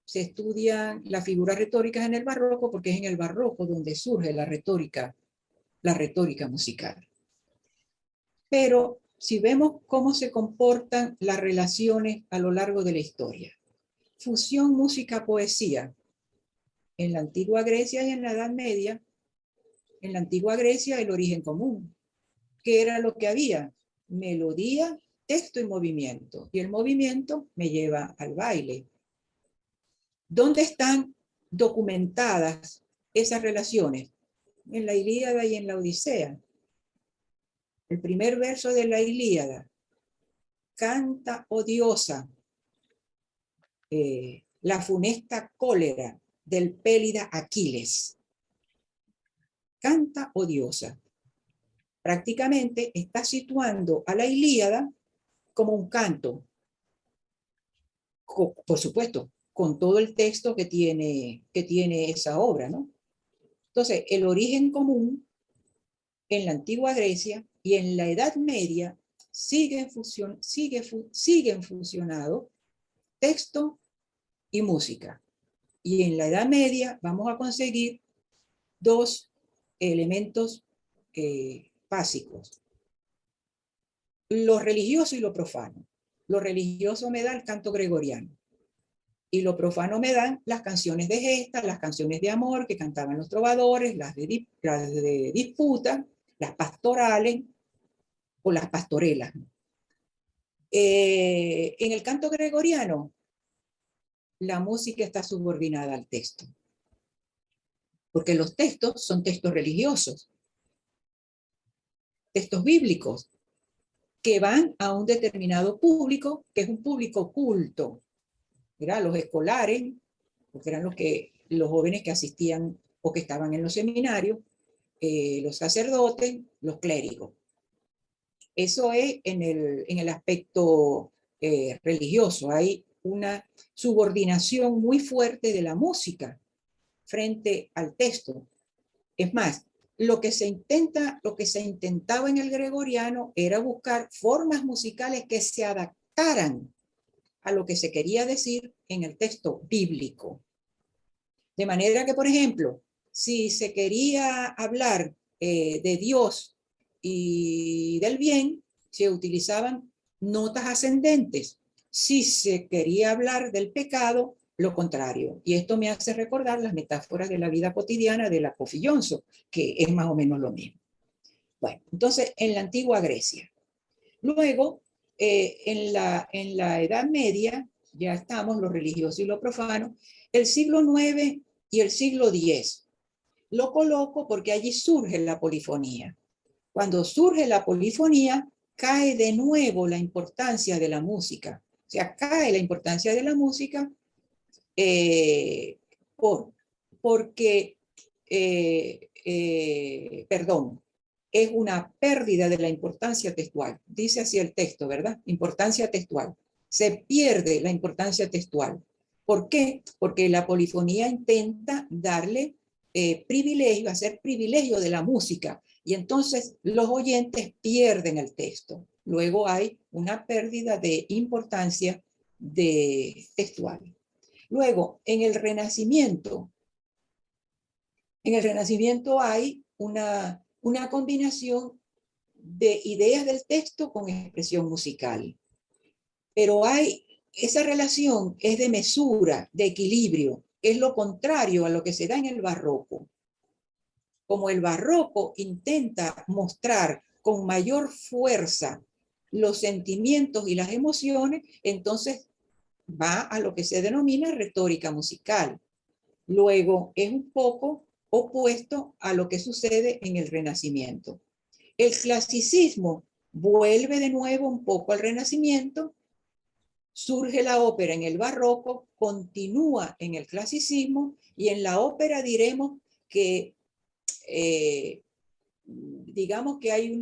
se estudian las figuras retóricas en el barroco porque es en el barroco donde surge la retórica musical. Pero si vemos cómo se comportan las relaciones a lo largo de la historia, fusión música-poesía en la antigua Grecia y en la Edad Media. En la antigua Grecia el origen común, ¿qué era lo que había? Melodía, texto y movimiento. Y el movimiento me lleva al baile. ¿Dónde están documentadas esas relaciones? En la Ilíada y en la Odisea. El primer verso de la Ilíada. Canta, oh diosa, la funesta cólera del pélida Aquiles. Canta, oh diosa. Prácticamente está situando a la Ilíada como un canto. Por supuesto, con todo el texto que tiene esa obra, ¿no? Entonces, el origen común en la antigua Grecia y en la Edad Media siguen fusionados texto y música. Y en la Edad Media vamos a conseguir dos elementos básicos: lo religioso y lo profano. Lo religioso me da el canto gregoriano y lo profano me dan las canciones de gesta, las canciones de amor que cantaban los trovadores, las de disputa, las pastorales o las pastorelas. En el canto gregoriano, la música está subordinada al texto, porque los textos son textos religiosos, textos bíblicos, que van a un determinado público, que es un público culto. Mira, los escolares, porque eran los jóvenes que asistían o que estaban en los seminarios, los sacerdotes, los clérigos. Eso es en el aspecto religioso. Hay una subordinación muy fuerte de la música frente al texto. Es más, lo que se intentaba en el gregoriano era buscar formas musicales que se adaptaran a lo que se quería decir en el texto bíblico. De manera que, por ejemplo, si se quería hablar de Dios y del bien, se utilizaban notas ascendentes. Si se quería hablar del pecado, lo contrario. Y esto me hace recordar las metáforas de la vida cotidiana de la Kofi Johnson, que es más o menos lo mismo. Bueno, entonces, en la antigua Grecia. Luego, en la Edad Media, ya estamos, lo religioso y lo profano, el siglo IX y el siglo X. Lo coloco porque allí surge la polifonía. Cuando surge la polifonía, cae de nuevo la importancia de la música. O sea, cae la importancia de la música porque, perdón, es una pérdida de la importancia textual. Dice así el texto, ¿verdad? Importancia textual. Se pierde la importancia textual. ¿Por qué? Porque la polifonía intenta darle privilegio, hacer privilegio de la música, y entonces los oyentes pierden el texto. Luego hay una pérdida de importancia textual. Luego, en el Renacimiento hay una combinación de ideas del texto con expresión musical. Pero esa relación es de mesura, de equilibrio, es lo contrario a lo que se da en el barroco. Como el barroco intenta mostrar con mayor fuerza los sentimientos y las emociones, entonces va a lo que se denomina retórica musical. Luego es un poco opuesto a lo que sucede en el Renacimiento. El clasicismo vuelve de nuevo un poco al Renacimiento, surge la ópera en el barroco, continúa en el clasicismo, y en la ópera diremos que digamos que hay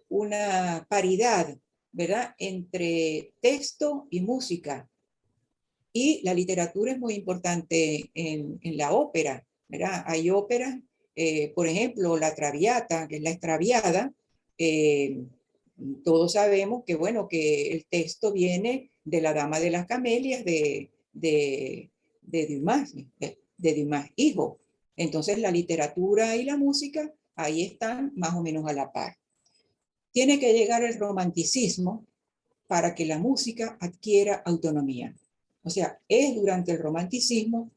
una paridad, ¿verdad?, entre texto y música. Y la literatura es muy importante en la ópera, ¿verdad? Hay óperas, por ejemplo, la Traviata, que es la Extraviada. Todos sabemos que, bueno, que el texto viene de La Dama de las Camelias de Dumas, hijo. Entonces la literatura y la música ahí están más o menos a la par. Tiene que llegar el romanticismo para que la música adquiera autonomía. O sea, es durante el romanticismo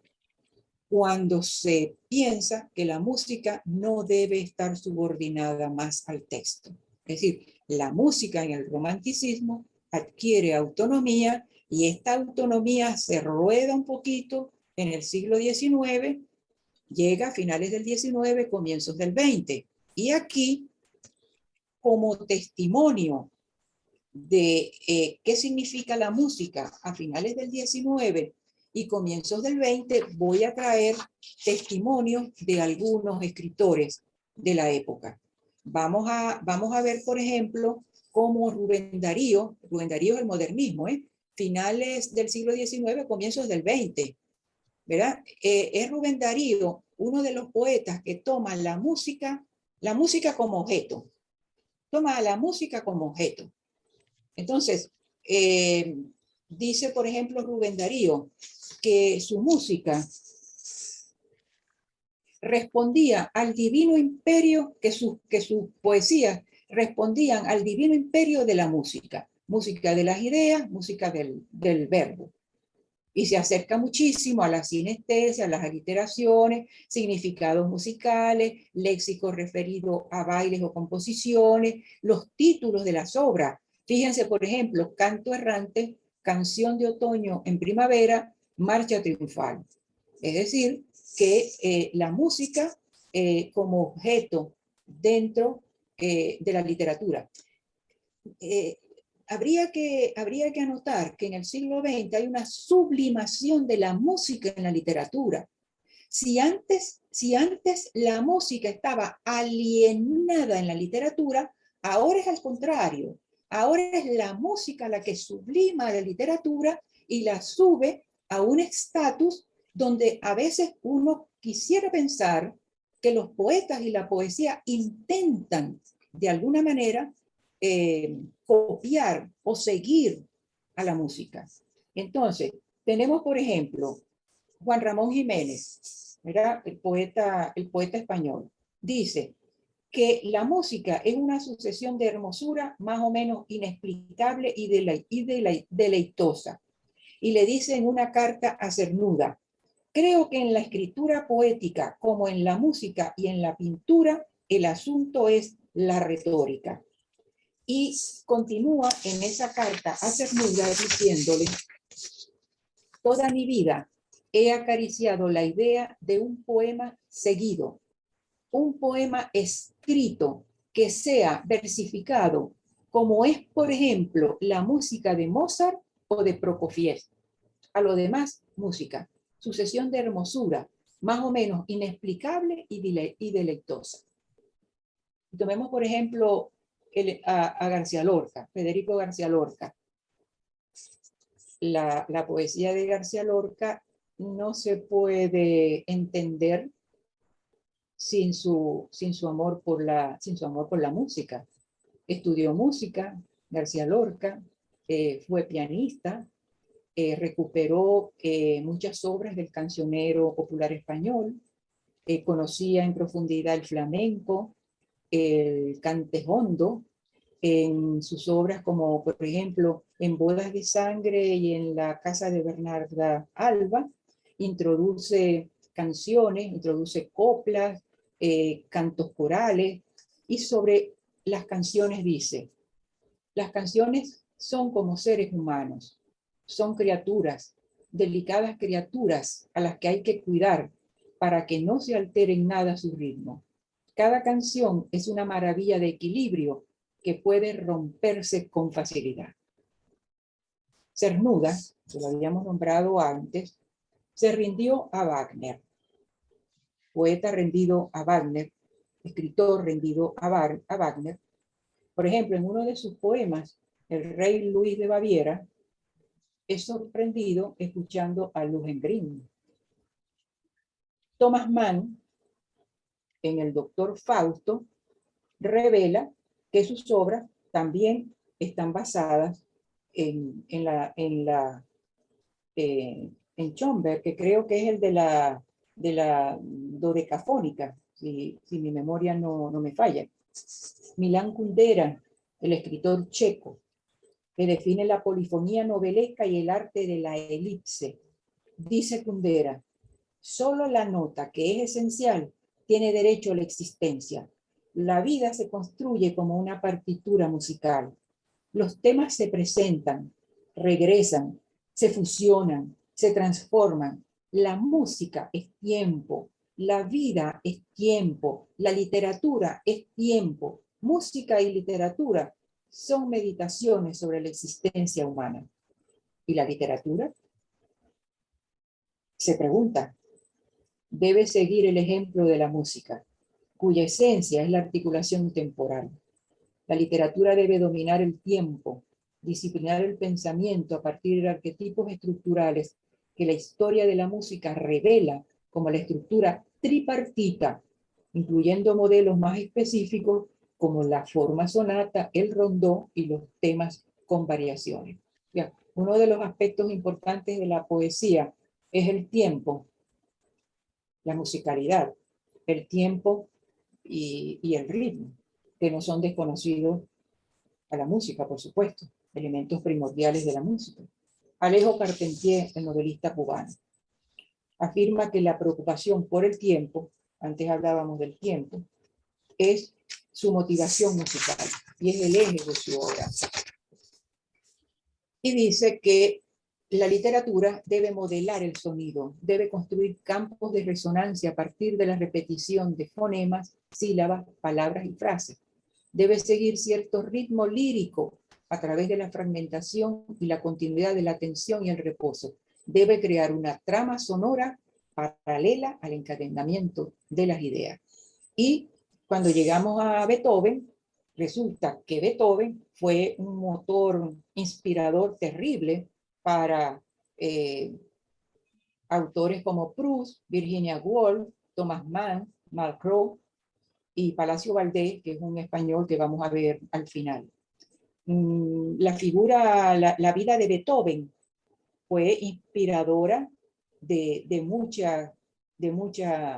cuando se piensa que la música no debe estar subordinada más al texto. Es decir, la música en el romanticismo adquiere autonomía, y esta autonomía se rueda un poquito en el siglo XIX, llega a finales del XIX, comienzos del XX. Y aquí, como testimonio de qué significa la música a finales del XIX y comienzos del XX, voy a traer testimonios de algunos escritores de la época. Vamos a ver, por ejemplo, cómo Rubén Darío es el modernismo, finales del siglo XIX, comienzos del XX, ¿verdad? Es Rubén Darío uno de los poetas que toma la música como objeto. Toma la música como objeto. Entonces, dice, por ejemplo, Rubén Darío, que su música respondía al divino imperio, que sus poesías respondían al divino imperio de la música. Música de las ideas, música del verbo. Y se acerca muchísimo a la sinestesia, a las aliteraciones, significados musicales, léxico referido a bailes o composiciones, los títulos de las obras. Fíjense, por ejemplo, Canto Errante, Canción de Otoño en Primavera, Marcha Triunfal. Es decir, que la música como objeto dentro de la literatura. Habría que anotar que en el siglo XX hay una sublimación de la música en la literatura. Si antes la música estaba alienada en la literatura, ahora es al contrario. Ahora es la música la que sublima la literatura y la sube a un estatus donde a veces uno quisiera pensar que los poetas y la poesía intentan de alguna manera copiar o seguir a la música. Entonces, tenemos, por ejemplo, Juan Ramón Jiménez, ¿verdad? El poeta español, dice que la música es una sucesión de hermosura más o menos inexplicable y deleitosa. Y le dice en una carta a Cernuda: creo que en la escritura poética, como en la música y en la pintura, el asunto es la retórica. Y continúa en esa carta a Cernuda diciéndole: toda mi vida he acariciado la idea de un poema seguido, un poema escrito que sea versificado, como es, por ejemplo, la música de Mozart o de Prokofiev. A lo demás, música, sucesión de hermosura, más o menos inexplicable y deleitosa. Tomemos, por ejemplo, a García Lorca, Federico García Lorca. La poesía de García Lorca no se puede entender sin su amor por la música. Estudió música, García Lorca, fue pianista, recuperó muchas obras del cancionero popular español, conocía en profundidad el flamenco, el cantejondo, en sus obras como por ejemplo en Bodas de Sangre y en La Casa de Bernarda Alba, introduce canciones, introduce coplas, cantos corales, y sobre las canciones dice: las canciones son como seres humanos, son criaturas, delicadas criaturas a las que hay que cuidar para que no se altere en nada su ritmo. Cada canción es una maravilla de equilibrio que puede romperse con facilidad. Cernuda, que lo habíamos nombrado antes, se rindió a Wagner. Poeta rendido a Wagner, escritor rendido a Wagner. Por ejemplo, en uno de sus poemas, El rey Luis de Baviera es sorprendido escuchando a Lohengrin. Thomas Mann, en El Doctor Fausto, revela que sus obras también están basadas en Schönberg, que creo que es el de la dodecafónica, si mi memoria no me falla. Milan Kundera, el escritor checo, que define la polifonía novelesca y el arte de la elipse. Dice Kundera: solo la nota, que es esencial, tiene derecho a la existencia. La vida se construye como una partitura musical. Los temas se presentan, regresan, se fusionan, se transforman. La música es tiempo, la vida es tiempo, la literatura es tiempo. Música y literatura son meditaciones sobre la existencia humana. ¿Y la literatura? Se pregunta, debe seguir el ejemplo de la música, cuya esencia es la articulación temporal. La literatura debe dominar el tiempo, disciplinar el pensamiento a partir de arquetipos estructurales que la historia de la música revela como la estructura tripartita, incluyendo modelos más específicos como la forma sonata, el rondó y los temas con variaciones. Ya, uno de los aspectos importantes de la poesía es el tiempo, la musicalidad, el tiempo y el ritmo, que no son desconocidos a la música, por supuesto, elementos primordiales de la música. Alejo Carpentier, el novelista cubano, afirma que la preocupación por el tiempo, antes hablábamos del tiempo, es su motivación musical y es el eje de su obra. Y dice que la literatura debe modelar el sonido, debe construir campos de resonancia a partir de la repetición de fonemas, sílabas, palabras y frases. Debe seguir cierto ritmo lírico a través de la fragmentación y la continuidad de la tensión y el reposo. Debe crear una trama sonora paralela al encadenamiento de las ideas. Y cuando llegamos a Beethoven, resulta que Beethoven fue un motor inspirador terrible para autores como Proust, Virginia Woolf, Thomas Mann, Malraux y Palacio Valdés, que es un español que vamos a ver al final. La vida de Beethoven fue inspiradora de mucha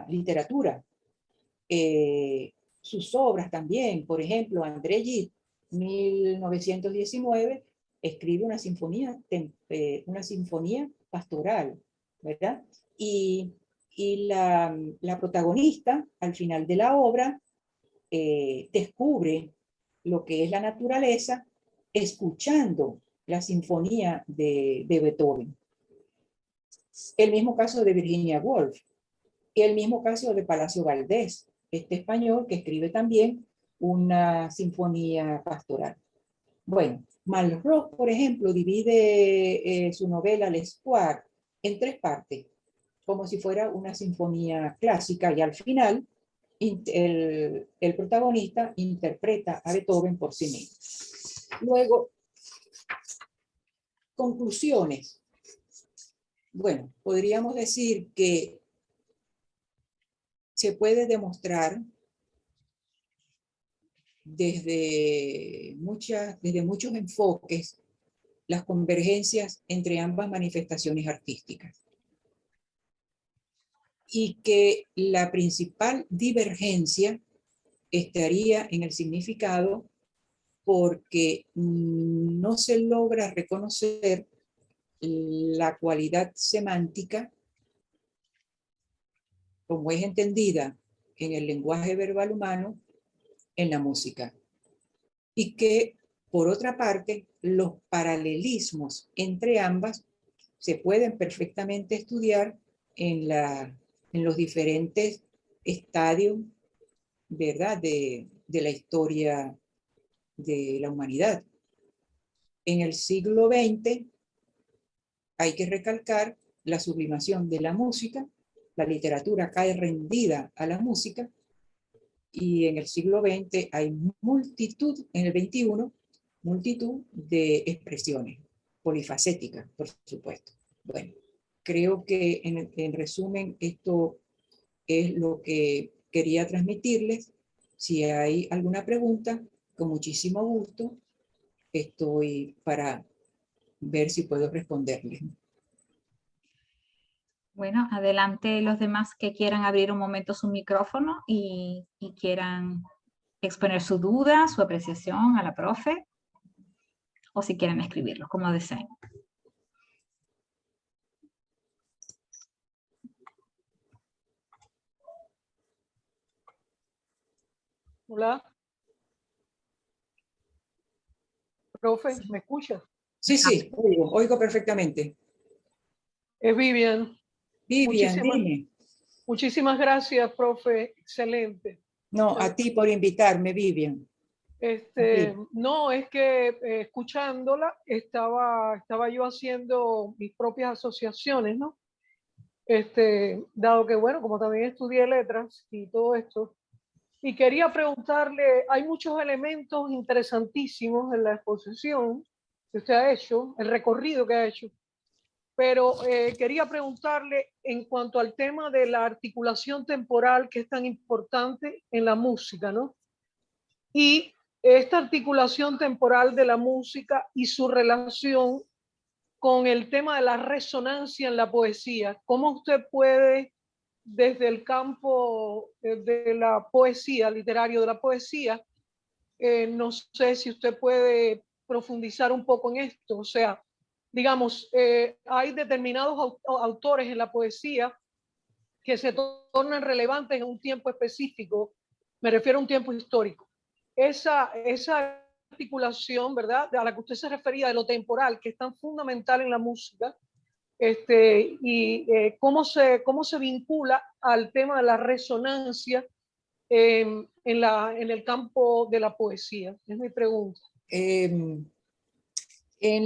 literatura. Sus obras también, por ejemplo, André Gide, 1919, escribe una sinfonía pastoral, ¿verdad? Y la protagonista, al final de la obra, descubre lo que es la naturaleza escuchando la sinfonía de Beethoven. El mismo caso de Virginia Woolf, y el mismo caso de Palacio Valdés, este español que escribe también una sinfonía pastoral. Bueno, Malraux, por ejemplo, divide su novela L'Espoir en 3 partes, como si fuera una sinfonía clásica, y al final el protagonista interpreta a Beethoven por sí mismo. Luego, conclusiones. Bueno, podríamos decir que se puede demostrar desde muchos enfoques las convergencias entre ambas manifestaciones artísticas. Y que la principal divergencia estaría en el significado, porque no se logra reconocer la cualidad semántica como es entendida en el lenguaje verbal humano en la música. Y que, por otra parte, los paralelismos entre ambas se pueden perfectamente estudiar en los diferentes estadios, ¿verdad?, de la historia de la humanidad. En el siglo XX hay que recalcar la sublimación de la música, la literatura cae rendida a la música, y en el siglo XX hay multitud, en el XXI, multitud de expresiones polifacéticas, por supuesto. Bueno, creo que en resumen esto es lo que quería transmitirles. Si hay alguna pregunta, con muchísimo gusto estoy para ver si puedo responderles. Bueno, adelante los demás que quieran abrir un momento su micrófono y quieran exponer su duda, su apreciación a la profe, o si quieren escribirlo, como deseen. Hola. Profe, ¿me escucha? Sí, sí, oigo perfectamente. Es Vivian. Vivian, dime. Muchísimas gracias, profe. Excelente. No, a ti por invitarme, Vivian. No, es que escuchándola estaba yo haciendo mis propias asociaciones, ¿no? Dado que, bueno, como también estudié letras y todo esto, y quería preguntarle, hay muchos elementos interesantísimos en la exposición que usted ha hecho, el recorrido que ha hecho, pero quería preguntarle en cuanto al tema de la articulación temporal, que es tan importante en la música, ¿no? Y esta articulación temporal de la música y su relación con el tema de la resonancia en la poesía. ¿Cómo usted puede, desde el campo de la poesía, literario de la poesía, no sé si usted puede profundizar un poco en esto? O sea, digamos, hay determinados autores en la poesía que se tornan relevantes en un tiempo específico, me refiero a un tiempo histórico. Esa articulación, ¿verdad?, a la que usted se refería, de lo temporal, que es tan fundamental en la música, cómo se vincula al tema de la resonancia en el campo de la poesía, es mi pregunta. En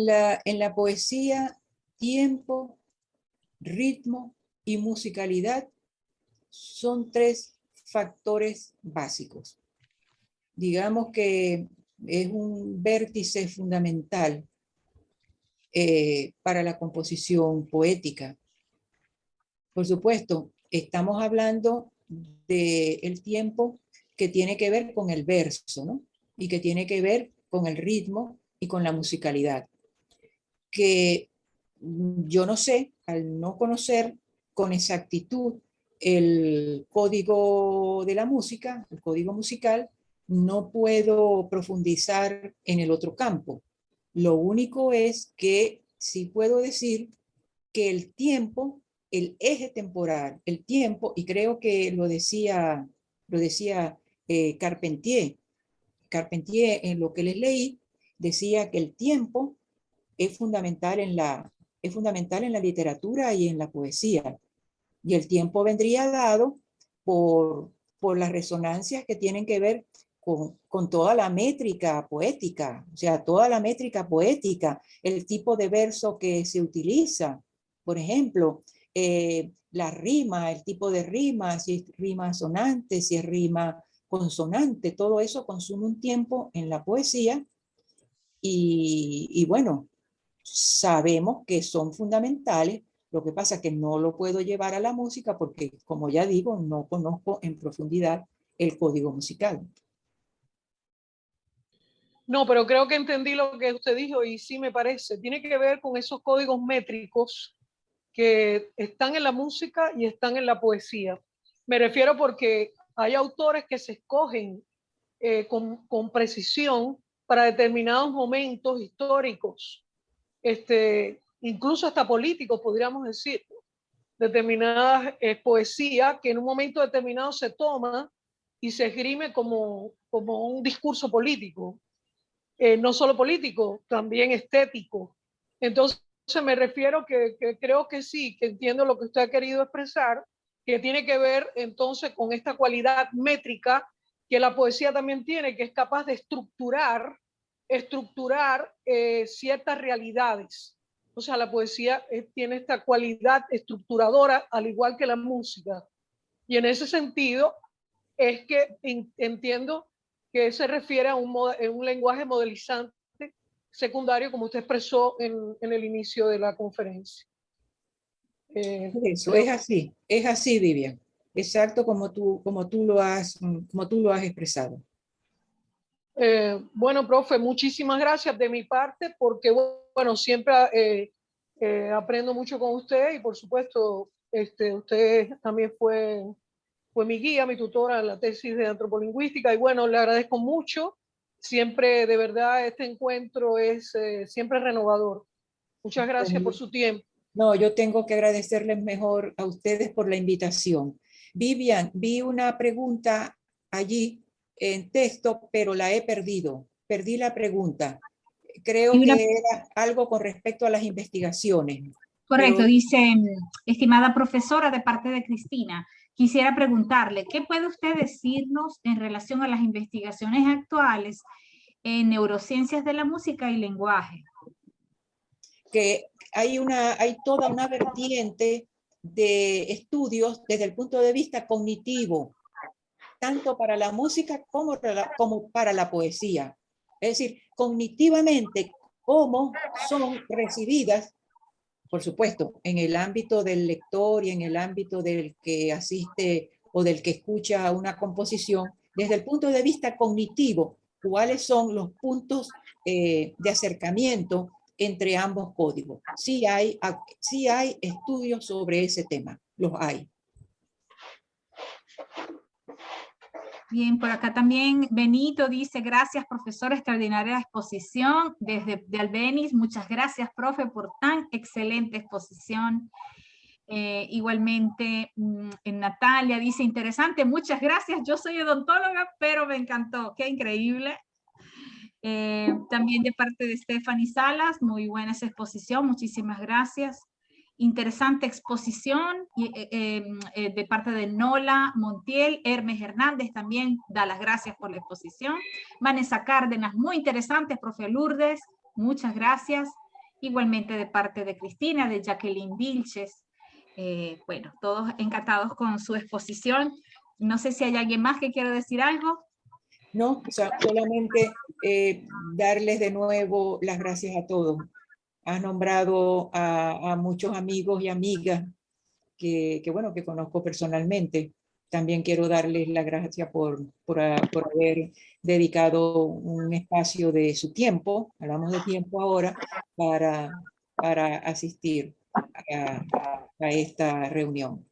la poesía, tiempo, ritmo y musicalidad son tres factores básicos. Digamos que es un vértice fundamental para la composición poética. Por supuesto, estamos hablando del tiempo que tiene que ver con el verso, ¿no? Y que tiene que ver con el ritmo y con la musicalidad. Que yo no sé, al no conocer con exactitud el código de la música, el código musical, no puedo profundizar en el otro campo. Lo único es que sí puedo decir que el tiempo, el eje temporal, el tiempo, y creo que lo decía Carpentier en lo que les leí, decía que el tiempo es fundamental es fundamental en la literatura y en la poesía. Y el tiempo vendría dado por las resonancias que tienen que ver con toda la métrica poética, o sea, toda la métrica poética, el tipo de verso que se utiliza. Por ejemplo, la rima, el tipo de rima, si es rima sonante, si es rima consonante, todo eso consume un tiempo en la poesía y bueno, sabemos que son fundamentales. Lo que pasa es que no lo puedo llevar a la música porque, como ya digo, no conozco en profundidad el código musical. No, pero creo que entendí lo que usted dijo y sí me parece. Tiene que ver con esos códigos métricos que están en la música y están en la poesía. Me refiero porque hay autores que se escogen con precisión para determinados momentos históricos, incluso hasta políticos, podríamos decir, determinadas poesías que en un momento determinado se toma y se esgrime como un discurso político, no solo político, también estético. Entonces me refiero que creo que sí, que entiendo lo que usted ha querido expresar, que tiene que ver entonces con esta cualidad métrica que la poesía también tiene, que es capaz de estructurar ciertas realidades. O sea, la poesía tiene esta cualidad estructuradora, al igual que la música. Y en ese sentido es que entiendo que se refiere a un lenguaje modelizante secundario, como usted expresó en el inicio de la conferencia. Eso es así, Vivian. Exacto como tú lo has expresado. Bueno, profe, muchísimas gracias de mi parte, porque bueno, siempre aprendo mucho con usted y por supuesto, usted también fue mi guía, mi tutora en la tesis de antropolingüística y bueno, le agradezco mucho. Siempre, de verdad, este encuentro es siempre renovador. Muchas gracias por su tiempo. No, yo tengo que agradecerles mejor a ustedes por la invitación. Vivian, vi una pregunta allí en texto, pero la he perdido. Perdí la pregunta. Creo que era algo con respecto a las investigaciones. Correcto, Pero, dice, estimada profesora, de parte de Cristina, quisiera preguntarle, ¿qué puede usted decirnos en relación a las investigaciones actuales en neurociencias de la música y lenguaje? que hay toda una vertiente de estudios desde el punto de vista cognitivo, tanto para la música como para la poesía. Es decir, cognitivamente, cómo son recibidas, por supuesto, en el ámbito del lector y en el ámbito del que asiste o del que escucha una composición, desde el punto de vista cognitivo, cuáles son los puntos de acercamiento entre ambos códigos. Sí hay estudios sobre ese tema, los hay. Bien, por acá también Benito dice, gracias profesora, extraordinaria exposición desde de Albeniz. Muchas gracias, profe, por tan excelente exposición. Igualmente, Natalia dice, interesante, muchas gracias. Yo soy odontóloga, pero me encantó, qué increíble. También de parte de Stephanie Salas, muy buena esa exposición, muchísimas gracias. Interesante exposición de parte de Nola Montiel. Hermes Hernández también da las gracias por la exposición. Vanessa Cárdenas, muy interesante. Profe Lourdes, muchas gracias. Igualmente de parte de Cristina, de Jacqueline Vilches. Bueno, todos encantados con su exposición. No sé si hay alguien más que quiera decir algo. No, o sea, solamente darles de nuevo las gracias a todos. Has nombrado a muchos amigos y amigas bueno, que conozco personalmente. También quiero darles las gracias por haber dedicado un espacio de su tiempo, hablamos de tiempo ahora, para asistir a esta reunión.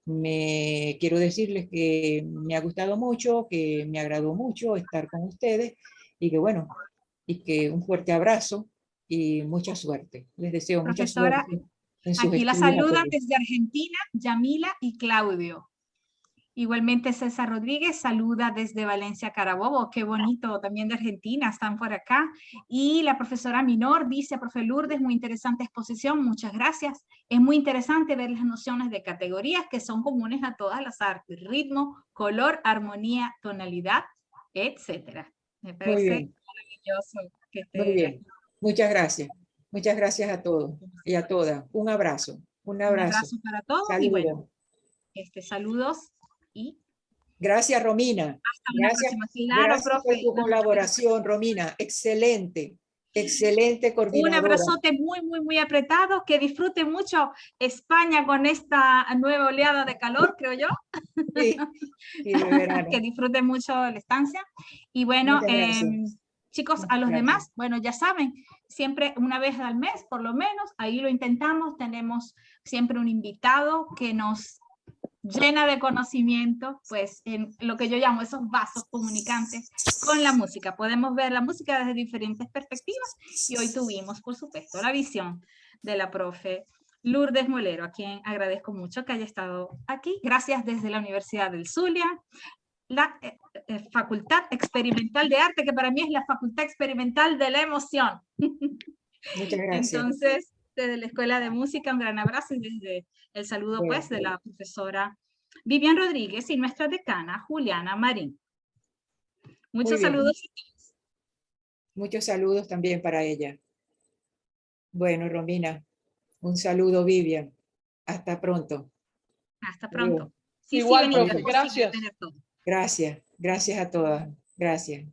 Quiero decirles que me ha gustado mucho, que me agradó mucho estar con ustedes y que bueno, y que un fuerte abrazo y mucha suerte. Les deseo mucha Profesora, suerte en sus aquí la estudios a saludan todos. desde Argentina, Yamila y Claudio. Igualmente César Rodríguez saluda desde Valencia, Carabobo. Qué bonito, también de Argentina, están por acá. Y la profesora Minor dice, profe Lourdes, muy interesante exposición, muchas gracias. Es muy interesante ver las nociones de categorías que son comunes a todas las artes, ritmo, color, armonía, tonalidad, etcétera. Me Muy parece bien, maravilloso que muy esté aquí. bien. Muchas gracias. Muchas gracias a todos y a todas. Un abrazo. Un Un abrazo. abrazo para todos y Saludos. bueno, saludos y Gracias, Romina. hasta una Gracias, próxima. Claro, gracias por profe. tu colaboración, Romina. Excelente, excelente Un coordinadora. abrazote muy, muy, muy apretado. Que disfrute mucho España con esta nueva oleada de calor, creo yo. Sí, sí, de verano. Que disfrute mucho la estancia. Y bueno, Muchas gracias. chicos, Muchas a los gracias. demás, bueno, ya saben, siempre una vez al mes, por lo menos, ahí lo intentamos. Tenemos siempre un invitado que nos llena de conocimiento, pues en lo que yo llamo esos vasos comunicantes con la música. Podemos ver la música desde diferentes perspectivas y hoy tuvimos, por supuesto, la visión de la profe Lourdes Molero, a quien agradezco mucho que haya estado aquí. Gracias desde la Universidad del Zulia, la Facultad Experimental de Arte, que para mí es la Facultad Experimental de la Emoción. Muchas gracias. Entonces, desde la Escuela de Música, un gran abrazo y desde el saludo pues de la profesora Vivian Rodríguez y nuestra decana Juliana Marín. Muchos saludos. Muchos saludos también para ella. Bueno, Romina, un saludo, Vivian. Hasta pronto. Hasta pronto. Sí, igual, profe, gracias. Gracias, gracias a todas. Gracias.